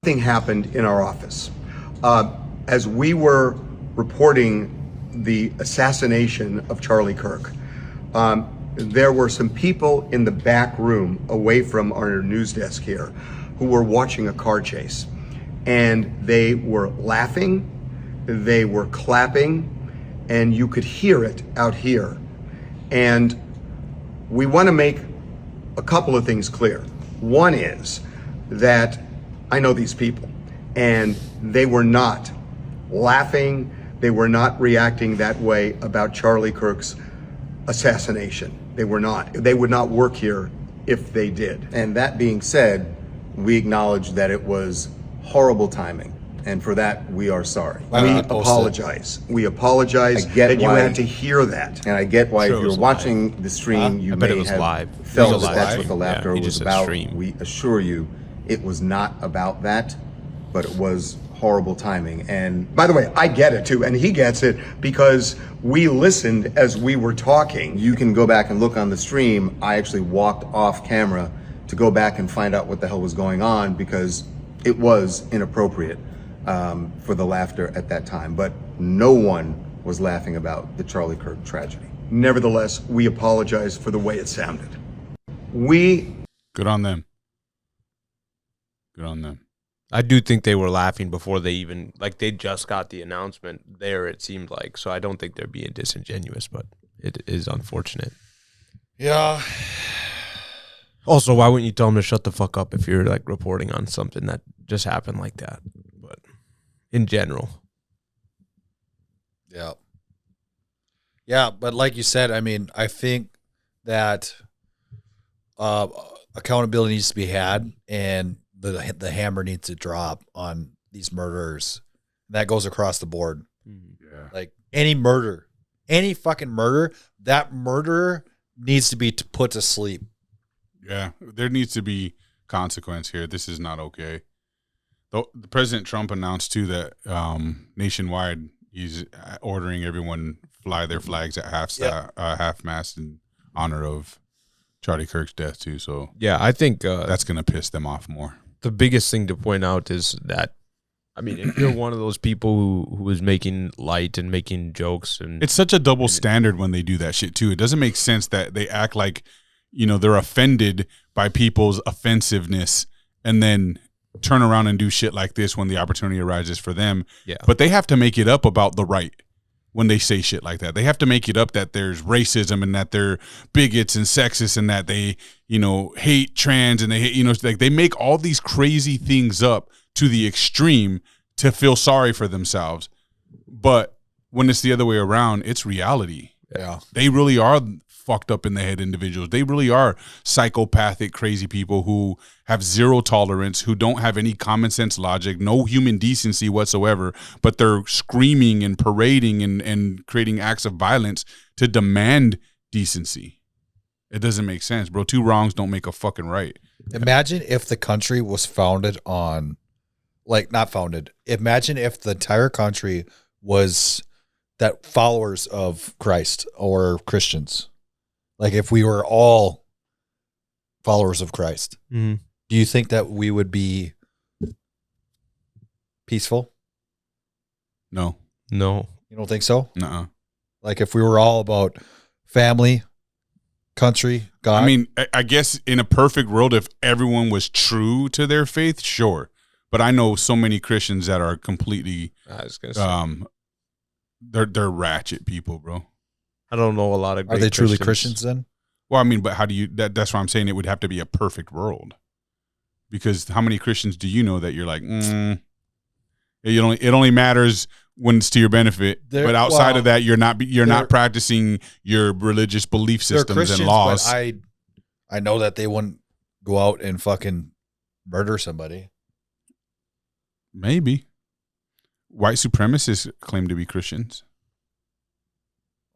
Something happened in our office. As we were reporting the assassination of Charlie Kirk, there were some people in the back room away from our news desk here who were watching a car chase. And they were laughing, they were clapping, and you could hear it out here. And we want to make a couple of things clear. One is that I know these people, and they were not laughing, they were not reacting that way about Charlie Kirk's assassination. They were not. They would not work here if they did. And that being said, we acknowledge that it was horrible timing. And for that, we are sorry. Why We not post it? apologize. We apologize. I get you had to hear that. And I get why if Sure, it you're was watching the stream, you I bet may it was have live. felt It was that that's live. what the laughter Yeah, he was just said about. stream. We assure you it was not about that, but it was horrible timing. And by the way, I get it too, and he gets it because we listened as we were talking. You can go back and look on the stream. I actually walked off camera to go back and find out what the hell was going on because it was inappropriate for the laughter at that time. But no one was laughing about the Charlie Kirk tragedy. Nevertheless, we apologize for the way it sounded. Good on them. Good on them. I do think they were laughing before they even, like, they just got the announcement there, it seemed like. So I don't think they're being disingenuous, but it is unfortunate. Yeah. Also, why wouldn't you tell them to shut the fuck up if you're, like, reporting on something that just happened like that? But in general. Yeah. Yeah, but like you said, I mean, I think that accountability needs to be had, and the hammer needs to drop on these murderers. That goes across the board. Yeah. Like any murder, any fucking murder, that murderer needs to be put to sleep. Yeah, there needs to be consequence here. This is not okay. Though President Trump announced too that nationwide he's ordering everyone fly their flags at half mast in honor of Charlie Kirk's death too. So yeah, I think that's gonna piss them off more. The biggest thing to point out is that, I mean, if you're one of those people who is making light and making jokes, and it's such a double standard when they do that shit too. It doesn't make sense that they act like, you know, they're offended by people's offensiveness and then turn around and do shit like this when the opportunity arises for them. Yeah. But they have to make it up about the right when they say shit like that. They have to make it up that there's racism and that they're bigots and sexist and that they, you know, hate trans and they hate, you know, like they make all these crazy things up to the extreme to feel sorry for themselves. But when it's the other way around, it's reality. Yeah. They really are fucked up in the head individuals. They really are psychopathic, crazy people who have zero tolerance, who don't have any common sense logic, no human decency whatsoever, but they're screaming and parading and creating acts of violence to demand decency. It doesn't make sense, bro. Two wrongs don't make a fucking right. Imagine if the country was founded on, like, not founded. Imagine if the entire country was that followers of Christ or Christians. Like if we were all followers of Christ, Mhm. do you think that we would be peaceful? No. No. You don't think so? Nuh-uh. Like if we were all about family, country, God? I mean, I guess in a perfect world, if everyone was true to their faith, sure. But I know so many Christians that are completely, I was gonna say, they're ratchet people, bro. I don't know a lot of. Are they truly Christians then? Well, I mean, but how do you? That's why I'm saying it would have to be a perfect world. Because how many Christians do you know that you're like, it only matters when it's to your benefit, but outside of that, you're not practicing your religious belief systems and laws. But I know that they wouldn't go out and fucking murder somebody. Maybe white supremacists claim to be Christians.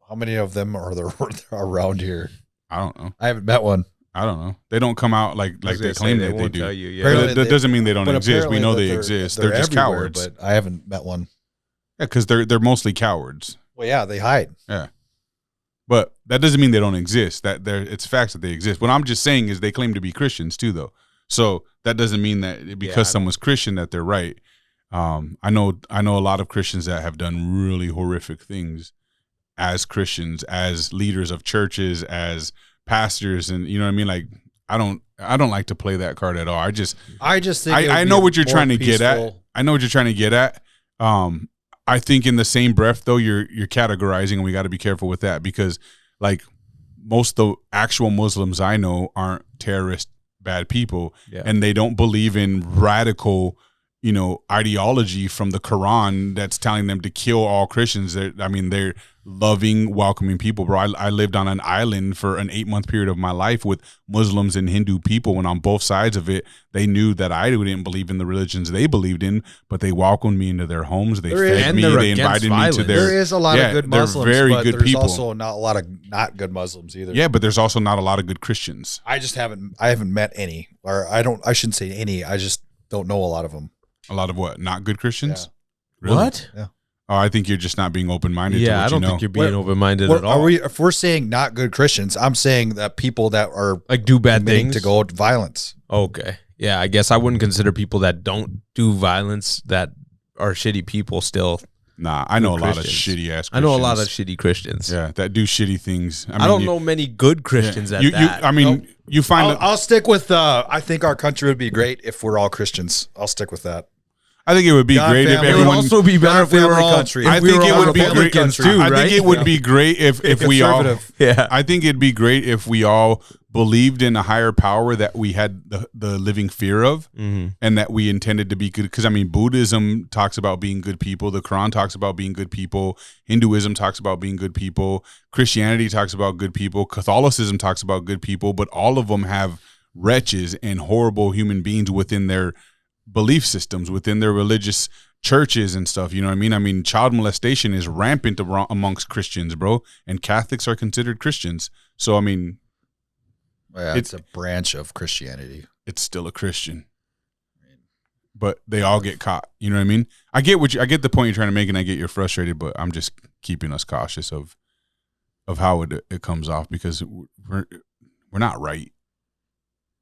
How many of them are there around here? I don't know. I haven't met one. I don't know. They don't come out like they claim that they do. Tell you, yeah. But that doesn't mean they don't exist. We know they exist. They're just cowards. But I haven't met one. Yeah, because they're mostly cowards. Well, yeah, they hide. Yeah, but that doesn't mean they don't exist. It's facts that they exist. What I'm just saying is they claim to be Christians too, though. So that doesn't mean that because someone's Christian that they're right. I know a lot of Christians that have done really horrific things as Christians, as leaders of churches, as pastors, and you know what I mean. Like I don't like to play that card at all. I just think I know what you're trying to get at. I know what you're trying to get at. I think in the same breath though, you're categorizing, and we got to be careful with that because like most of the actual Muslims I know aren't terrorist bad people, and they don't believe in radical ideology from the Quran that's telling them to kill all Christians. They're loving, welcoming people, bro. I lived on an island for an 8-month period of my life with Muslims and Hindu people, and on both sides of it, they knew that I didn't believe in the religions they believed in, but they welcomed me into their homes. They fed me. They invited me to their. There is a lot of good Muslims, very but good there's people. also not a lot of not good Muslims either. Yeah, but there's also not a lot of good Christians. I haven't met any, or I shouldn't say any. I just don't know a lot of them. A lot of what? Not good Christians? Yeah. Really? What? Yeah. Oh, I think you're just not being open-minded. Yeah, to what I don't you know. think you're being open-minded at all. If we're saying not good Christians, I'm saying that people that are like do bad things to go to violence. Okay. Yeah, I guess I wouldn't consider people that don't do violence that are shitty people still. Nah, I know a lot of Christians. shitty ass Christians. I know a lot of shitty Christians. Yeah, that do shitty things. I don't know many good Christians at that. You find I'll stick with I think our country would be great if we're all Christians. I'll stick with that. I think it would be great if everyone. It would also be better if we were all. Country. I think it would be great too. I think it would be great if we all. Yeah. I think it'd be great if we all believed in a higher power that we had the living fear of, and that we intended to be good. Because Buddhism talks about being good people. The Quran talks about being good people. Hinduism talks about being good people. Christianity talks about good people. Catholicism talks about good people. But all of them have wretches and horrible human beings within their belief systems, within their religious churches and stuff. You know what I mean? Child molestation is rampant amongst Christians, bro, and Catholics are considered Christians. So it's a branch of Christianity. It's still a Christian, but they all get caught. You know what I mean? I get the point you're trying to make, and I get you're frustrated, but I'm just keeping us cautious of how it comes off, because we're not right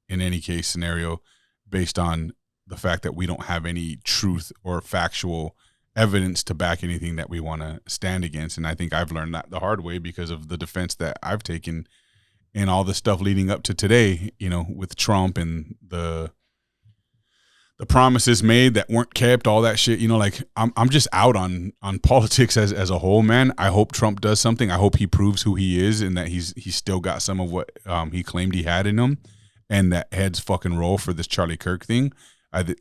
in any case scenario based on the fact that we don't have any truth or factual evidence to back anything that we want to stand against. And I think I've learned that the hard way because of the defense that I've taken and all the stuff leading up to today, with Trump and the promises made that weren't kept, all that shit. I'm just out on politics as a whole, man. I hope Trump does something. I hope he proves who he is and that he's still got some of what he claimed he had in him, and that heads fucking roll for this Charlie Kirk thing.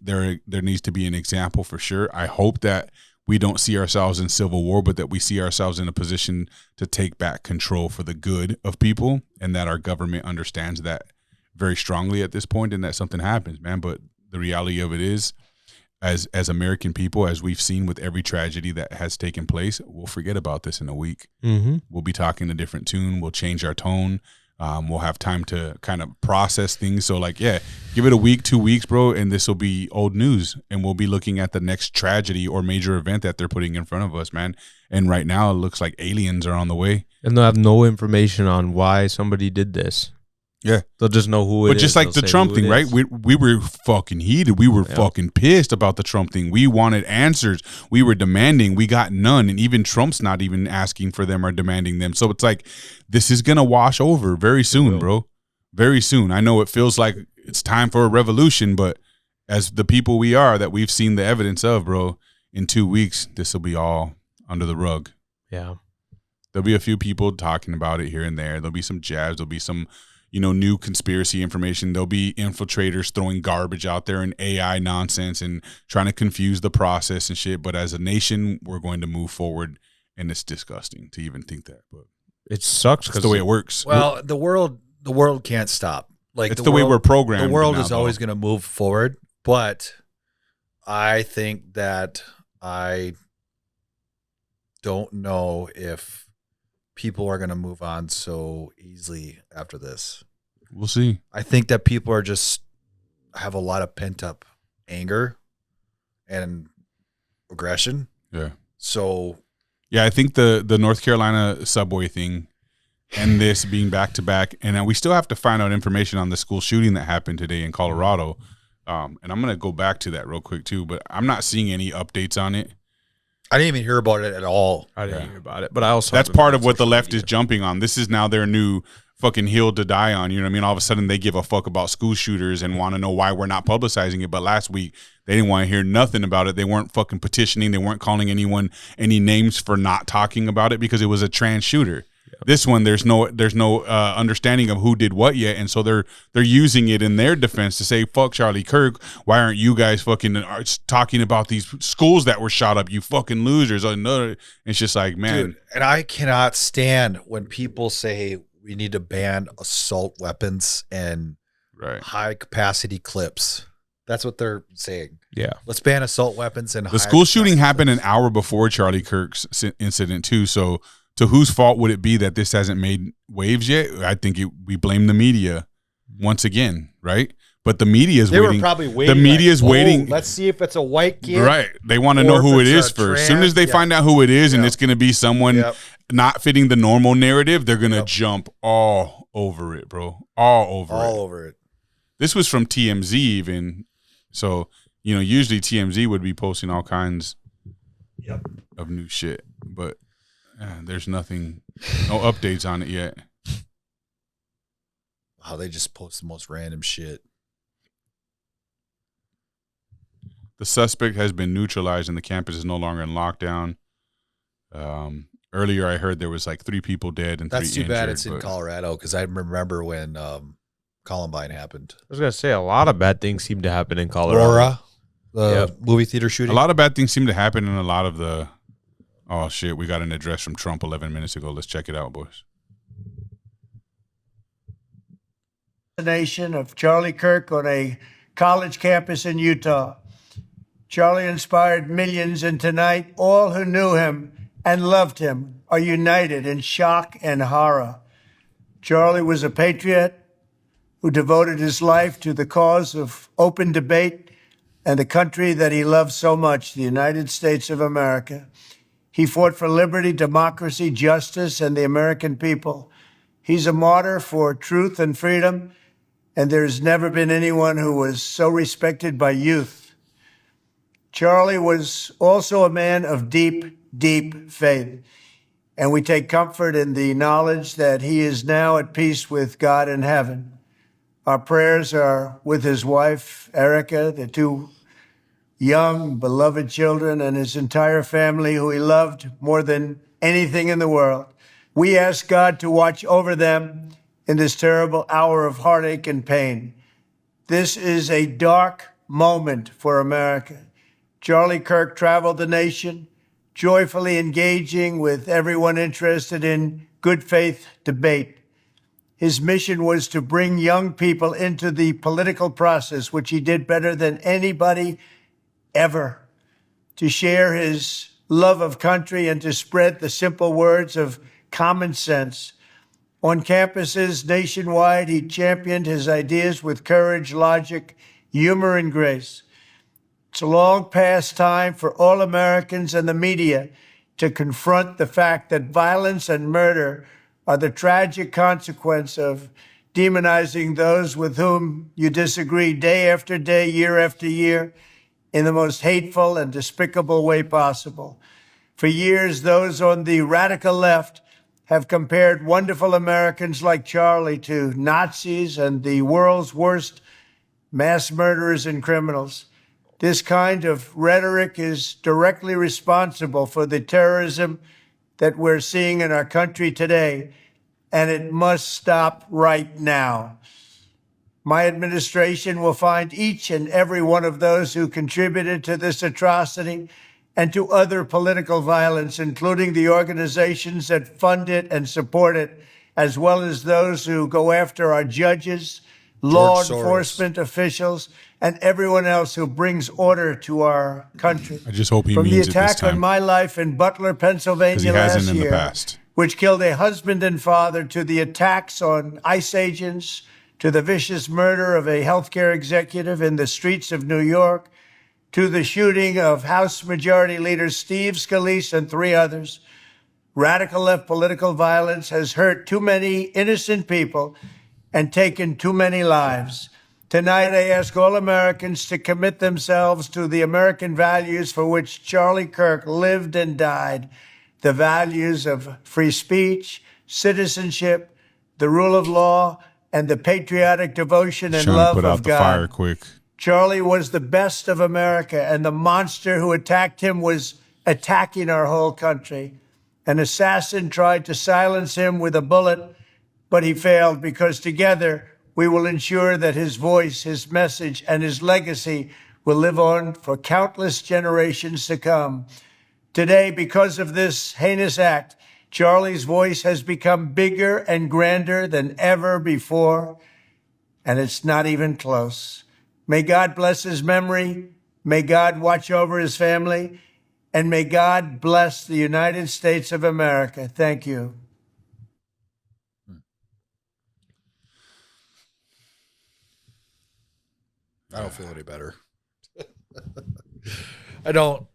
There needs to be an example for sure. I hope that we don't see ourselves in civil war, but that we see ourselves in a position to take back control for the good of people, and that our government understands that very strongly at this point, and that something happens, man. But the reality of it is, as American people, as we've seen with every tragedy that has taken place, we'll forget about this in a week. We'll be talking a different tune. We'll change our tone. We'll have time to kind of process things. So give it a week, 2 weeks, bro, and this will be old news. And we'll be looking at the next tragedy or major event that they're putting in front of us, man. And right now it looks like aliens are on the way. And they'll have no information on why somebody did this. Yeah. They'll just know who it is. But just like the Trump thing, right? We were fucking heated. We were fucking pissed about the Trump thing. We wanted answers. We were demanding. We got none. And even Trump's not even asking for them or demanding them. So it's like, this is going to wash over very soon, bro. Very soon. I know it feels like it's time for a revolution, but as the people we are that we've seen the evidence of, bro, in 2 weeks, this will be all under the rug. Yeah. There'll be a few people talking about it here and there. There'll be some jabs. There'll be some new conspiracy information. There'll be infiltrators throwing garbage out there and AI nonsense and trying to confuse the process and shit. But as a nation, we're going to move forward, and it's disgusting to even think that. But it sucks because the way it works. Well, the world can't stop. It's the way we're programmed. The world is always going to move forward, but I think that I don't know if people are going to move on so easily after this. We'll see. I think that people are just have a lot of pent up anger and aggression. Yeah. So yeah, I think the North Carolina subway thing and this being back to back, and we still have to find out information on the school shooting that happened today in Colorado. And I'm going to go back to that real quick too, but I'm not seeing any updates on it. I didn't even hear about it at all. I didn't hear about it, but I also that's part of what the left is jumping on. This is now their new fucking hill to die on. You know what I mean? All of a sudden they give a fuck about school shooters and want to know why we're not publicizing it. But last week they didn't want to hear nothing about it. They weren't fucking petitioning. They weren't calling anyone any names for not talking about it because it was a trans shooter. Yep. This one, there's no understanding of who did what yet, and so they're using it in their defense to say, "Fuck Charlie Kirk. Why aren't you guys fucking talking about these schools that were shot up? You fucking losers!" It's just like, man. Dude, and I cannot stand when people say we need to ban assault weapons and high capacity clips. That's what they're saying. Yeah, let's ban assault weapons and the school shooting happened an hour before Charlie Kirk's incident too. So, to whose fault would it be that this hasn't made waves yet? I think we blame the media once again, right? But the media is waiting. Were probably waiting. The media is waiting. Let's see if it's a white kid. Right. They want to know who it is first. As soon as they find out who it is, and it's going to be someone not fitting the normal narrative, they're going to jump all over it, bro. All over it. This was from TMZ even. So, usually TMZ would be posting all kinds of new shit. But there's no updates on it yet. Wow, they just post the most random shit. The suspect has been neutralized and the campus is no longer in lockdown. Earlier I heard there was like 3 people dead and 3 injured. That's too bad it's in Colorado, because I remember when Columbine happened. I was going to say, a lot of bad things seem to happen in Colorado. Aurora, the movie theater shooting. A lot of bad things seem to happen in a lot of the... Oh, shit, we got an address from Trump 11 minutes ago. Let's check it out, boys. Assassination of Charlie Kirk on a college campus in Utah. Charlie inspired millions, and tonight all who knew him and loved him are united in shock and horror. Charlie was a patriot who devoted his life to the cause of open debate and the country that he loved so much, the United States of America. He fought for liberty, democracy, justice, and the American people. He's a martyr for truth and freedom, and there's never been anyone who was so respected by youth. Charlie was also a man of deep, deep faith, and we take comfort in the knowledge that he is now at peace with God in heaven. Our prayers are with his wife, Erica, the 2 young, beloved children, and his entire family, who he loved more than anything in the world. We ask God to watch over them in this terrible hour of heartache and pain. This is a dark moment for America. Charlie Kirk traveled the nation, joyfully engaging with everyone interested in good faith debate. His mission was to bring young people into the political process, which he did better than anybody ever, to share his love of country and to spread the simple words of common sense. On campuses nationwide, he championed his ideas with courage, logic, humor, and grace. It's a long past time for all Americans and the media to confront the fact that violence and murder are the tragic consequence of demonizing those with whom you disagree day after day, year after year, in the most hateful and despicable way possible. For years, those on the radical left have compared wonderful Americans like Charlie to Nazis and the world's worst mass murderers and criminals. This kind of rhetoric is directly responsible for the terrorism that we're seeing in our country today, and it must stop right now. My administration will find each and every one of those who contributed to this atrocity and to other political violence, including the organizations that fund it and support it, as well as those who go after our judges, law enforcement officials, and everyone else who brings order to our country. I just hope he means it this time. From the attack on my life in Butler, Pennsylvania last year, which killed a husband and father, to the attacks on ICE agents, to the vicious murder of a healthcare executive in the streets of New York, to the shooting of House Majority Leader Steve Scalise and 3 others. Radical left political violence has hurt too many innocent people and taken too many lives. Tonight, I ask all Americans to commit themselves to the American values for which Charlie Kirk lived and died, the values of free speech, citizenship, the rule of law, and the patriotic devotion and love put out of the God. Fire quick. Charlie was the best of America, and the monster who attacked him was attacking our whole country. An assassin tried to silence him with a bullet, but he failed because together we will ensure that his voice, his message, and his legacy will live on for countless generations to come. Today, because of this heinous act, Charlie's voice has become bigger and grander than ever before, and it's not even close. May God bless his memory. May God watch over his family. And may God bless the United States of America. Thank you. I don't feel any better. I don't.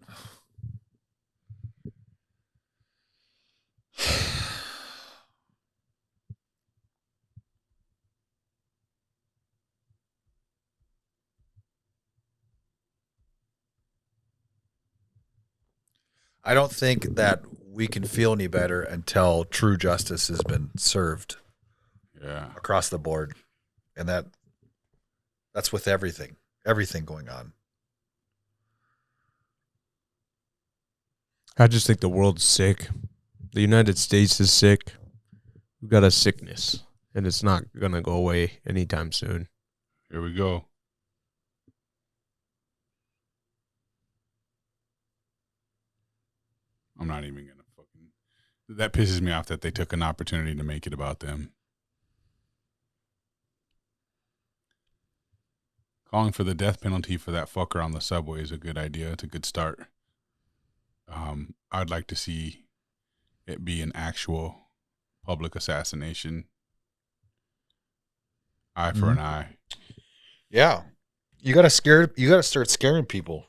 I don't think that we can feel any better until true justice has been served. Yeah. Across the board. And that's with everything going on. I just think the world's sick. The United States is sick. We've got a sickness, and it's not going to go away anytime soon. Here we go. I'm not even going to fucking... That pisses me off that they took an opportunity to make it about them. Calling for the death penalty for that fucker on the subway is a good idea. It's a good start. I'd like to see it be an actual public assassination. Eye for an eye. Yeah. You gotta start scaring people.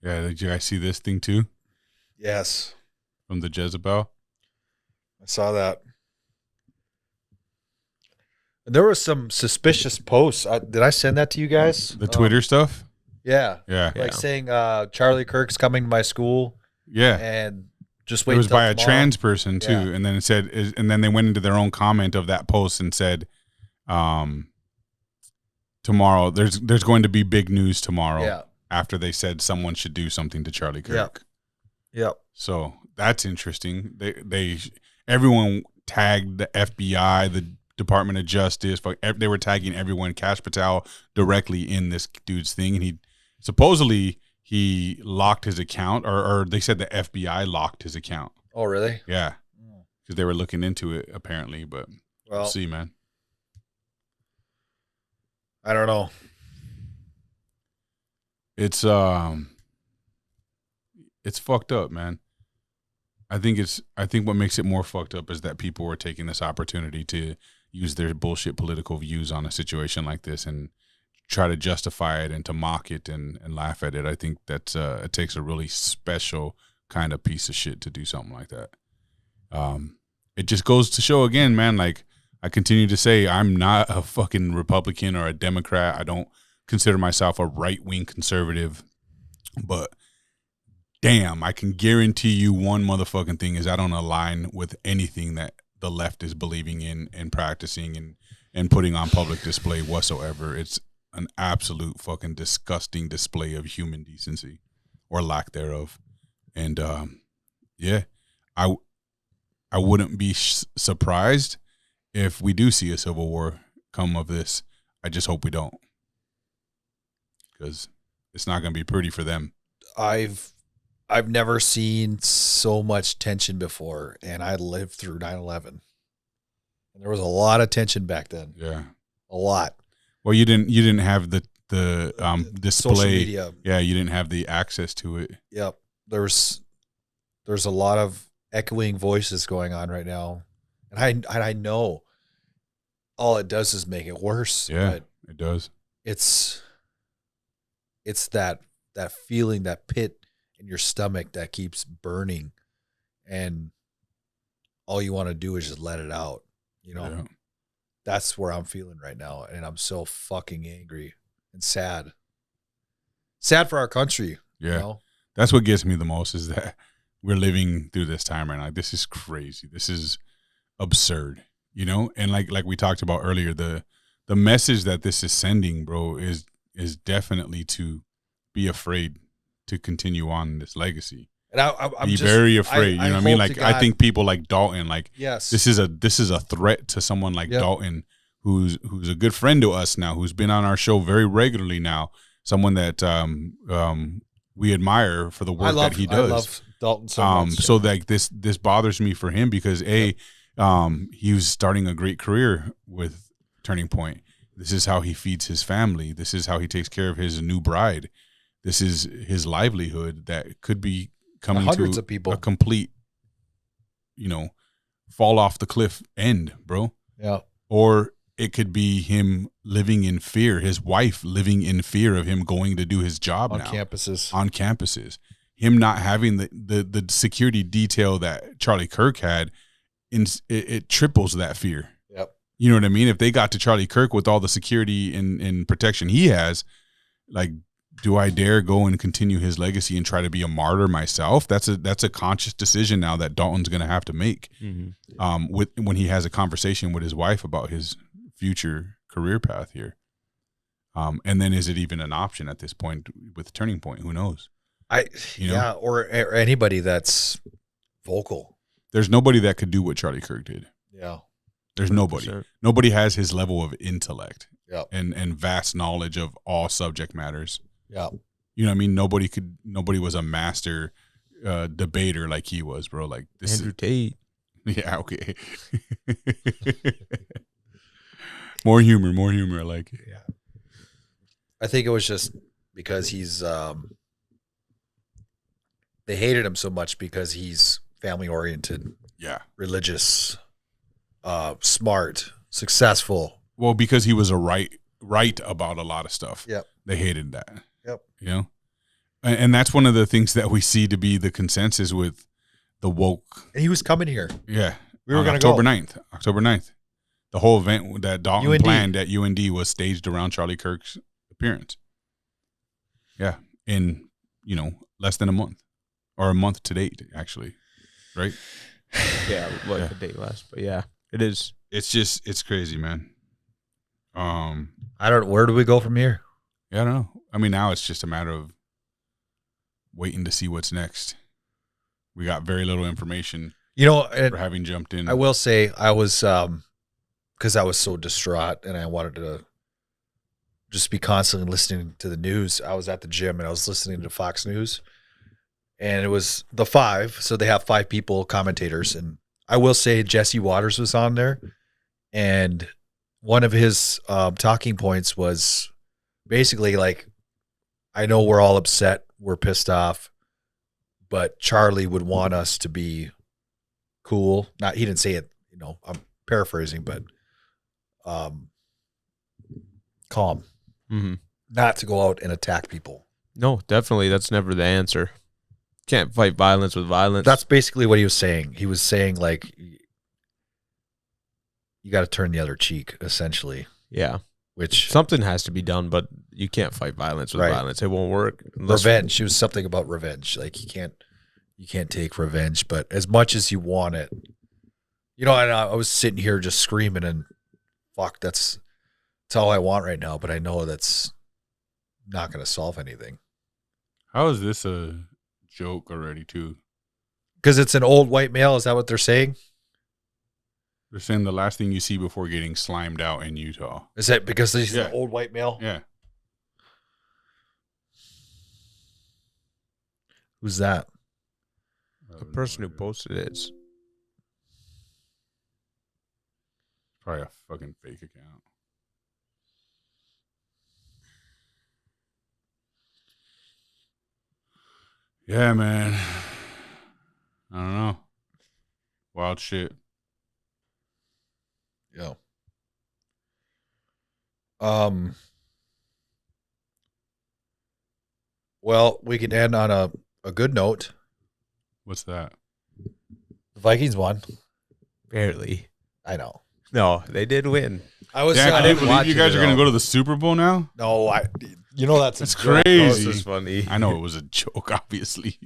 Yeah, did you guys see this thing too? Yes. From the Jezebel? I saw that. There was some suspicious posts. Did I send that to you guys? The Twitter stuff? Yeah. Yeah. Like saying Charlie Kirk's coming to my school. Yeah. And just wait. It was by tomorrow. a trans person too. Yeah. And then it said, and then they went into their own comment of that post and said, tomorrow, there's going to be big news tomorrow. Yeah. After they said someone should do something to Charlie Kirk. Yep. So that's interesting. They everyone tagged the FBI, the Department of Justice. They were tagging everyone. Kash Patel directly in this dude's thing, and he supposedly locked his account, or they said the FBI locked his account. Oh, really? Yeah, because they were looking into it apparently. But we'll see, man. I don't know. It's fucked up, man. I think what makes it more fucked up is that people were taking this opportunity to use their bullshit political views on a situation like this and try to justify it and to mock it and laugh at it. I think that it takes a really special kind of piece of shit to do something like that. It just goes to show again, man, like I continue to say, I'm not a fucking Republican or a Democrat. I don't consider myself a right-wing conservative, but damn, I can guarantee you one motherfucking thing is I don't align with anything that the left is believing in and practicing and putting on public display whatsoever. It's an absolute fucking disgusting display of human decency or lack thereof. And yeah, I wouldn't be surprised if we do see a civil war come of this. I just hope we don't, because it's not going to be pretty for them. I've never seen so much tension before, and I lived through 9/11. And there was a lot of tension back then. Yeah. A lot. Well, you didn't have the display. Social media. Yeah, you didn't have the access to it. Yep. There's a lot of echoing voices going on right now. And I know all it does is make it worse. Yeah, it does. It's that feeling, that pit in your stomach that keeps burning, and all you want to do is just let it out. You know, Yeah. That's where I'm feeling right now, and I'm so fucking angry and sad. Sad for our country. Yeah, you know? That's what gets me the most is that we're living through this time right now. This is crazy. This is absurd. You know, and like we talked about earlier, the message that this is sending, bro, is definitely to be afraid to continue on this legacy. And I'm be just very afraid. You know what I mean? Like I think people like Dalton, like yes, this is a threat to someone like Dalton, who's a good friend to us now, who's been on our show very regularly now. Someone that we admire for the work that he does. I love Dalton so much. So like this bothers me for him because he was starting a great career with Turning Point. This is how he feeds his family. This is how he takes care of his new bride. This is his livelihood that could be coming hundreds to of people. A complete, fall off the cliff end, bro. Yeah. Or it could be him living in fear, his wife living in fear of him going to do his job on now. On campuses. Him not having the security detail that Charlie Kirk had, it triples that fear. Yep. You know what I mean? If they got to Charlie Kirk with all the security and protection he has, like, do I dare go and continue his legacy and try to be a martyr myself? That's a conscious decision now that Dalton's going to have to make. Mm-hmm. When he has a conversation with his wife about his future career path here. And then is it even an option at this point with Turning Point? Who knows? Or anybody that's vocal. There's nobody that could do what Charlie Kirk did. Yeah. There's 100%. nobody. Nobody has his level of intellect. Yeah. And vast knowledge of all subject matters. Yeah. You know what I mean? Nobody was a master debater like he was, bro. Like this Andrew Tate. Yeah, okay. More humor. I like it. Yeah. I think it was just because he's they hated him so much because he's family oriented. Yeah. Religious, smart, successful. Well, because he was right about a lot of stuff. Yep. They hated that. Yep. You know? And that's one of the things that we see to be the consensus with the woke. And he was coming here. Yeah. We were going to go. October 9th. The whole event that Dalton UND. planned at UND was staged around Charlie Kirk's appearance. Yeah. In, less than a month. Or a month to date, actually. Right? Yeah, the date last. But yeah, it is. It's crazy, man. Where do we go from here? Yeah, I don't know. I mean, now it's just a matter of waiting to see what's next. We got very little information. For having jumped in. I will say I was because I was so distraught and I wanted to just be constantly listening to the news. I was at the gym and I was listening to Fox News, and it was the 5. So they have 5 people, commentators, and I will say Jesse Waters was on there, and one of his talking points was basically like, I know we're all upset, we're pissed off, but Charlie would want us to be cool. He didn't say it, I'm paraphrasing, but calm. Mm-hmm. Not to go out and attack people. No, definitely. That's never the answer. Can't fight violence with violence. That's basically what he was saying. He was saying, like, you got to turn the other cheek, essentially. Yeah. Which something has to be done, but you can't fight violence with violence. It won't work. Revenge. It was something about revenge. Like, you can't take revenge, but as much as you want it, and I was sitting here just screaming and fuck, that's all I want right now. But I know that's not going to solve anything. How is this a joke already too? Because it's an old white male. Is that what they're saying? They're saying the last thing you see before getting slimed out in Utah. Is that because he's an old white male? Yeah. Who's that? The person who posted it is probably a fucking fake account. Yeah, man. I don't know. Wild shit. Yeah. Well, we can end on a good note. What's that? The Vikings won. Barely. I know. No, they did win. I was. I didn't believe you guys are going to go to the Super Bowl now. No, that's crazy. This is funny. I know it was a joke, obviously,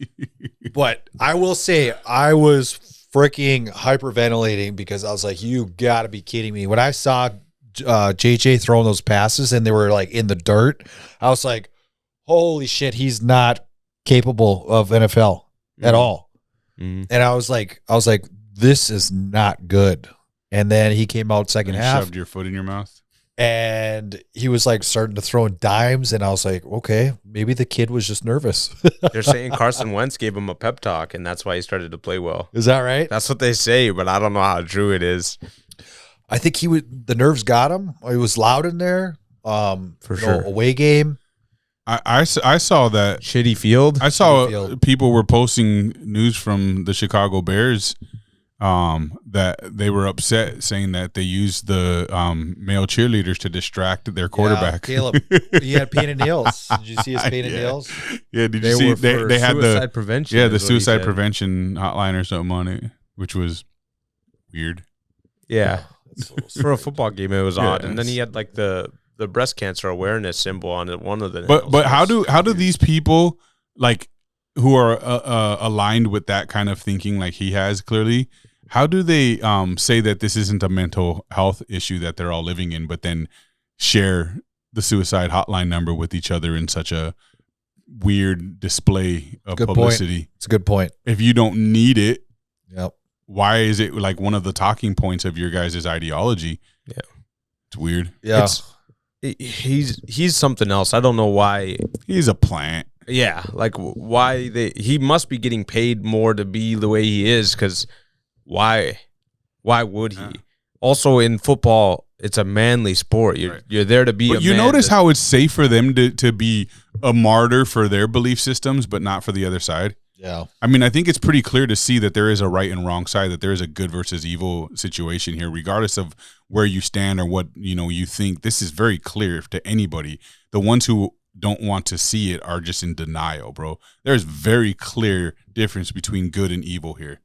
but I will say I was freaking hyperventilating because I was like, "You got to be kidding me!" When I saw JJ throwing those passes and they were like in the dirt, I was like, "Holy shit, he's not capable of NFL." at all. And I was like, this is not good. And then he came out second half. Shoved your foot in your mouth. And he was like starting to throw in dimes, and I was like, okay, maybe the kid was just nervous. They're saying Carson Wentz gave him a pep talk, and that's why he started to play well. Is that right? That's what they say, but I don't know how true it is. I think the nerves got him. It was loud in there. For sure. Away game. I saw that shitty field. I saw people were posting news from the Chicago Bears that they were upset, saying that they used the male cheerleaders to distract their quarterback. Yeah, Caleb, he had painted nails. Did you see his painted nails? Yeah, did you see they had suicide prevention? Yeah, the suicide prevention hotline or something on it, which was weird. Yeah, for a football game, it was odd. And then he had like the breast cancer awareness symbol on it. One of the nails. But how do these people like who are aligned with that kind of thinking, like he has clearly? How do they say that this isn't a mental health issue that they're all living in, but then share the suicide hotline number with each other in such a weird display of publicity? Point. It's a good point. If you don't need it, yep. Why is it like one of the talking points of your guys' ideology? Yeah, it's weird. Yeah, he's something else. I don't know why. He's a plant. Yeah, like why he must be getting paid more to be the way he is, because. Why would he? Also, in football, it's a manly sport. You're there to be. But you notice how it's safe for them to be a martyr for their belief systems, but not for the other side. Yeah, I mean, I think it's pretty clear to see that there is a right and wrong side. That there is a good versus evil situation here, regardless of where you stand or what you think. This is very clear to anybody. The ones who don't want to see it are just in denial, bro. There's very clear difference between good and evil here.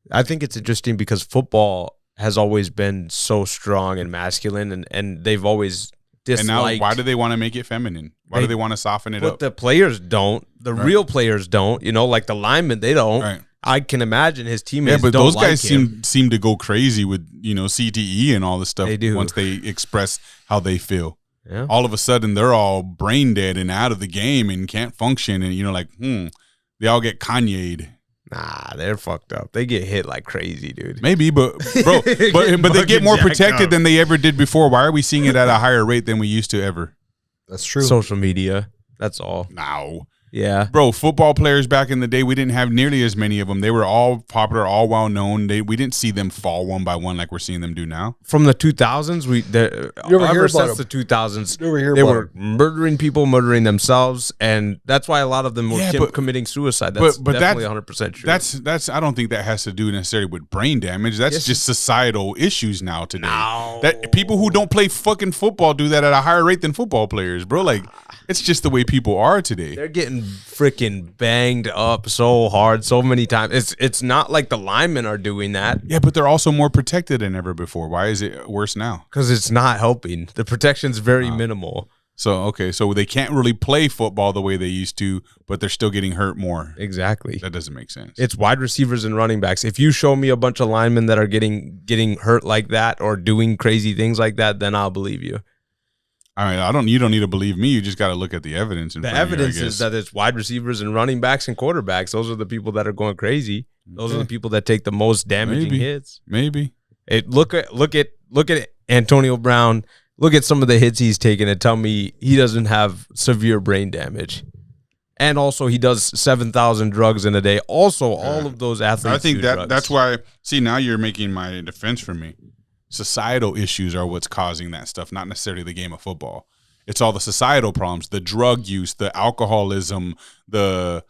I think it's interesting because football has always been so strong and masculine, and they've always disliked. And now, why do they want to make it feminine? Why do they want to soften it up? But the players don't. The real players don't. Like the linemen, they don't. Right. I can imagine his teammates. Yeah, but don't those guys like seem to go crazy with CTE and all this stuff. They do. Once they express how they feel. Yeah. All of a sudden, they're all brain dead and out of the game and can't function. And they all get Kanye'd. Nah, they're fucked up. They get hit like crazy, dude. Maybe, but bro, but they get more protected than they ever did before. Why are we seeing it at a higher rate than we used to ever? That's true. Social media. That's all. No. Yeah. Bro, football players back in the day, we didn't have nearly as many of them. They were all popular, all well known. We didn't see them fall one by one like we're seeing them do now. From the 2000s, ever since the 2000s, they were murdering people, murdering themselves, and that's why a lot of them were committing suicide. That's definitely 100% true. That's I don't think that has to do necessarily with brain damage. That's just societal issues now today. No. That people who don't play fucking football do that at a higher rate than football players, bro. Like it's just the way people are today. They're getting freaking banged up so hard so many times. It's not like the linemen are doing that. Yeah, but they're also more protected than ever before. Why is it worse now? Because it's not helping. The protection's very minimal. So they can't really play football the way they used to, but they're still getting hurt more. Exactly. That doesn't make sense. It's wide receivers and running backs. If you show me a bunch of linemen that are getting hurt like that or doing crazy things like that, then I'll believe you. I mean, you don't need to believe me. You just got to look at the evidence. The evidence is that it's wide receivers and running backs and quarterbacks. Those are the people that are going crazy. Those are the people that take the most damaging hits. Maybe. Look at Antonio Brown. Look at some of the hits he's taken and tell me he doesn't have severe brain damage. And also he does 7,000 drugs in a day. Also, all of those athletes I think do drugs. that's why. See, now you're making my defense for me. Societal issues are what's causing that stuff, not necessarily the game of football. It's all the societal problems, the drug use, the alcoholism, the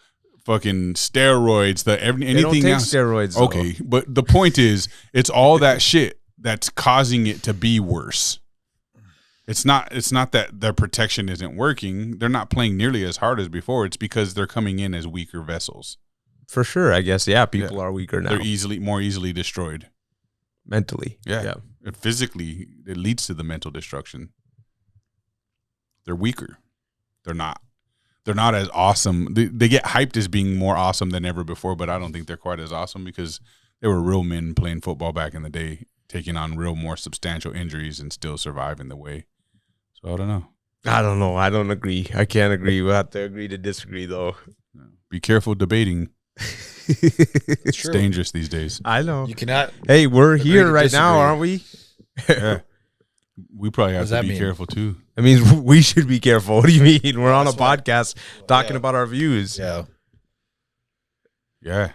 fucking steroids, anything they don't take else. Steroids, though. Okay, but the point is, it's all that shit that's causing it to be worse. It's not that their protection isn't working. They're not playing nearly as hard as before. It's because they're coming in as weaker vessels. For sure, I guess. Yeah, people are weaker now. They're more easily destroyed. Mentally. Yeah. And physically, it leads to the mental destruction. They're weaker. They're not as awesome. They get hyped as being more awesome than ever before, but I don't think they're quite as awesome because they were real men playing football back in the day, taking on real more substantial injuries and still surviving the way. So I don't know. I don't agree. I can't agree. We'll have to agree to disagree, though. Be careful debating. It's dangerous these days. I know. You cannot. Hey, we're agree here to right disagree. now, aren't we? Yeah. We probably have does to that be mean? careful too. I mean, we should be careful. What do you mean? We're on a That's why- podcast talking Yeah. about our views. Yeah. Yeah.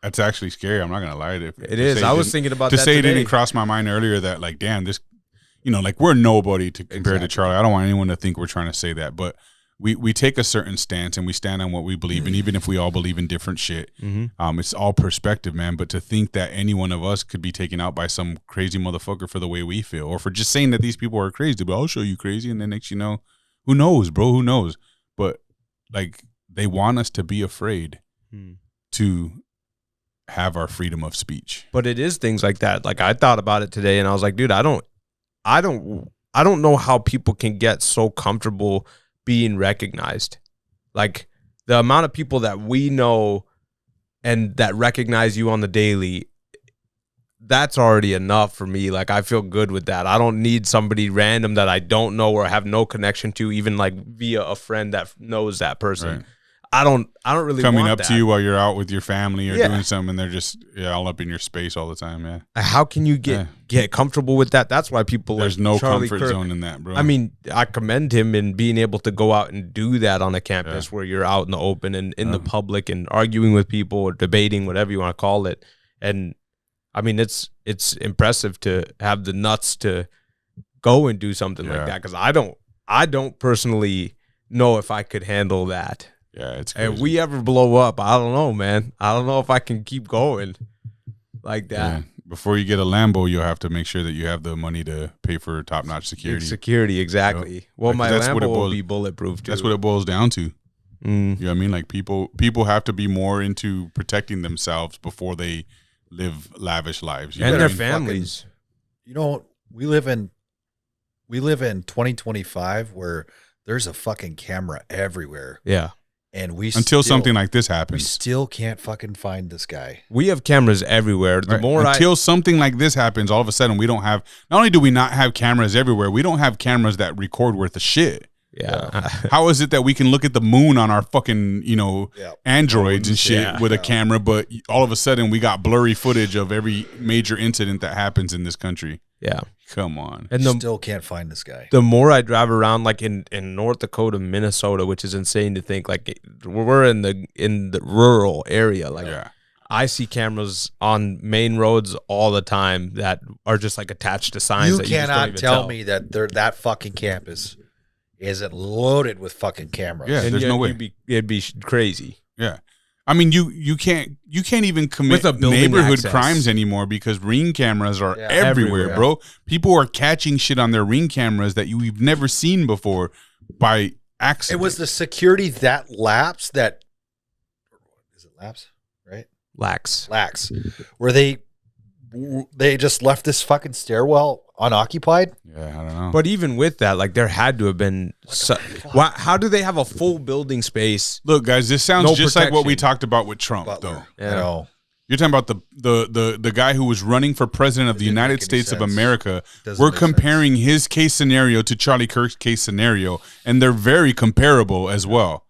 That's actually scary. I'm not gonna lie. It is. I was thinking about to that say today. it didn't cross my mind earlier that like, damn, this, you know, like we're nobody to compare to Charlie. I don't want anyone to think we're trying to say that, but we take a certain stance and we stand on what we believe in, even if we all believe in different shit. It's all perspective, man. But to think that any one of us could be taken out by some crazy motherfucker for the way we feel, or for just saying that these people are crazy, but I'll show you crazy, and then next you know, who knows, bro? Who knows? But like they want us to be afraid to have our freedom of speech. But it is things like that. Like I thought about it today, and I was like, dude, I don't know how people can get so comfortable being recognized. Like the amount of people that we know and that recognize you on the daily, that's already enough for me. Like I feel good with that. I don't need somebody random that I don't know or have no connection to, even like via a friend that knows that person. Right. I don't really Coming want up that. to you while you're out with your family or Yeah. doing something, and they're just all up in your space all the time. Yeah, How can you get comfortable with that? That's why people there's like no Charlie comfort Kirk, zone in that, bro. I mean, I commend him in being able to go out and do that on a campus where you're out in the open and in the public and arguing with people or debating, whatever you want to call it. And I mean, it's impressive to have the nuts to go and do something like that, because I don't personally know if I could handle that. Yeah, it's crazy. If we ever blow up, I don't know, man. I don't know if I can keep going like that. Yeah. Before you get a Lambo, you'll have to make sure that you have the money to pay for top-notch security. Security, exactly. You know? Well, Like, my that's what Lambo it will boils- be bulletproof too. That's what it boils down to. You know what I mean? Like people have to be more into protecting themselves before they live lavish lives. You know And what I their mean? families. You know, we live in 2025 where there's a fucking camera everywhere. Yeah. And we Until still- something like this we happens. still can't fucking find this guy. We have cameras everywhere. The Right. more Until something like this happens, all of a sudden we don't have. Not only do we not have cameras everywhere, we don't have cameras that record worth of shit. How is it that we can look at the moon on our fucking Androids and shit with a camera, but all of a sudden we got blurry footage of every major incident that happens in this country? Yeah. Come on. And still can't find this guy. The more I drive around, like in North Dakota, Minnesota, which is insane to think, like we're in the rural area. Like I see cameras on main roads all the time that are just like attached to signs. You that you just don't cannot even tell me that that fucking campus isn't loaded with fucking cameras. Yeah, there's no way. It'd be crazy. Yeah. I mean, you can't even commit With a building neighborhood access. crimes anymore because Ring cameras are everywhere, everywhere. bro. People are catching shit on their Ring cameras that you've never seen before by accident. It was the security that lapse that is it lapse, right? Lax, where they just left this fucking stairwell unoccupied. Yeah, I don't know. But even with that, like there had to have been. How do they have a full building space? Look, guys, this sounds No just like what we protection. talked about with Trump, though. Yeah. You know, You're talking about the guy who was running for president of the United States of America. We're comparing his case scenario to Charlie Kirk's case scenario, and they're very comparable as well.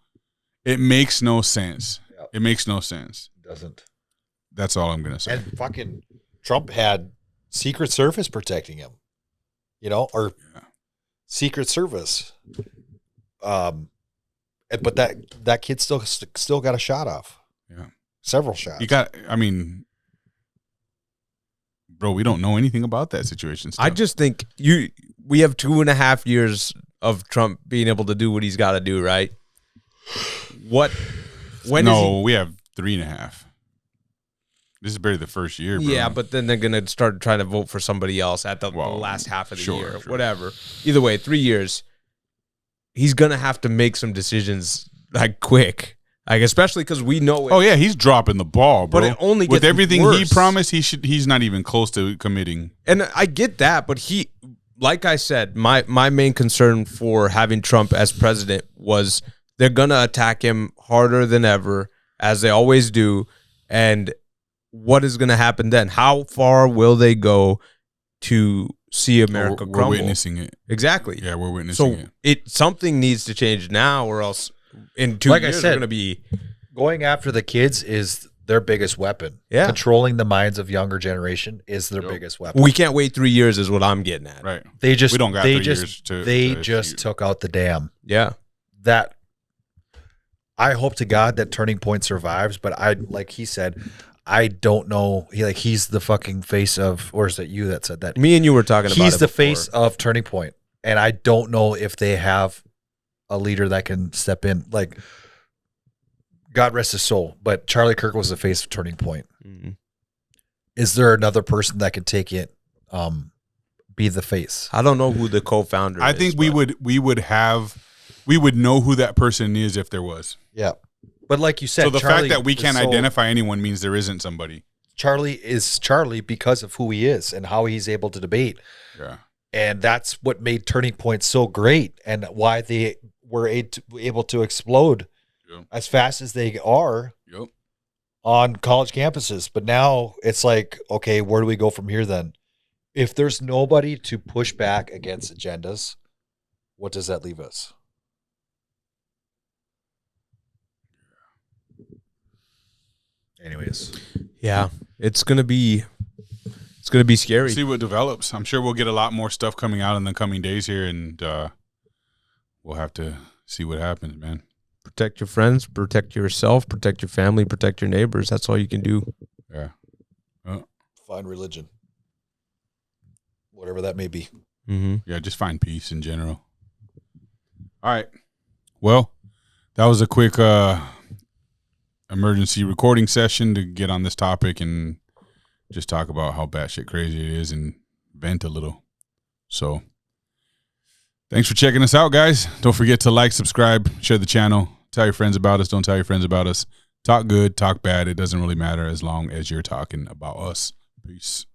It makes no sense. It makes no sense. It doesn't. That's all I'm gonna say. And fucking Trump had Secret Service protecting him, or Secret Service. But that kid still got a shot off. Yeah, several shots. I mean, bro, we don't know anything about that situation still. I just think we have 2.5 years of Trump being able to do what he's got to do, right? We have 3.5. This is barely the first year, bro. Yeah, but then they're going to start trying to vote for somebody else at the last half of the year. Whatever. Either way, 3 years, he's going to have to make some decisions like quick. Like, especially because we know it. Oh, yeah, he's dropping the ball, bro. But it only gets with everything worse. he promised, he's not even close to committing. And I get that, but like I said, my main concern for having Trump as president was they're going to attack him harder than ever, as they always do. And what is going to happen then? How far will they go to see America We're crumble? witnessing it. Exactly. Yeah, we're witnessing So something needs to change now, or else in 2 Like I years said, we're going to be Going after the kids is their biggest weapon. Yeah. Controlling the minds of younger generation is their biggest weapon. We can't wait 3 years is what I'm getting at. Right. They just we don't got they 3 just years to they to just shoot. took out the dam. Yeah. That I hope to God that Turning Point survives, but I like he said, I don't know. He's the fucking face of, or is it you that said that? Me and you were talking about it. He's the before. face of Turning Point, and I don't know if they have a leader that can step in. Like, God rest his soul, but Charlie Kirk was the face of Turning Point. Mhm. Is there another person that can take it, be the face? I don't know who the co-founder I is. think we would know who that person is if there was. Yeah. But like you said, So the Charlie fact that we is can't so- identify anyone means there isn't somebody. Charlie is Charlie because of who he is and how he's able to debate. Yeah. And that's what made Turning Point so great and why they were able to explode as fast as they are on college campuses. But now it's like, okay, where do we go from here then? If there's nobody to push back against agendas, what does that leave us? Anyways. Yeah. It's gonna be scary. See what develops. I'm sure we'll get a lot more stuff coming out in the coming days here, and we'll have to see what happens, man. Protect your friends, protect yourself, protect your family, protect your neighbors. That's all you can do. Yeah. Find religion. Whatever that may be. Mm-hmm. Yeah, just find peace in general. All right. Well, that was a quick emergency recording session to get on this topic and just talk about how batshit crazy it is and vent a little. So thanks for checking us out, guys. Don't forget to like, subscribe, share the channel, tell your friends about us. Don't tell your friends about us. Talk good, talk bad. It doesn't really matter as long as you're talking about us. Peace.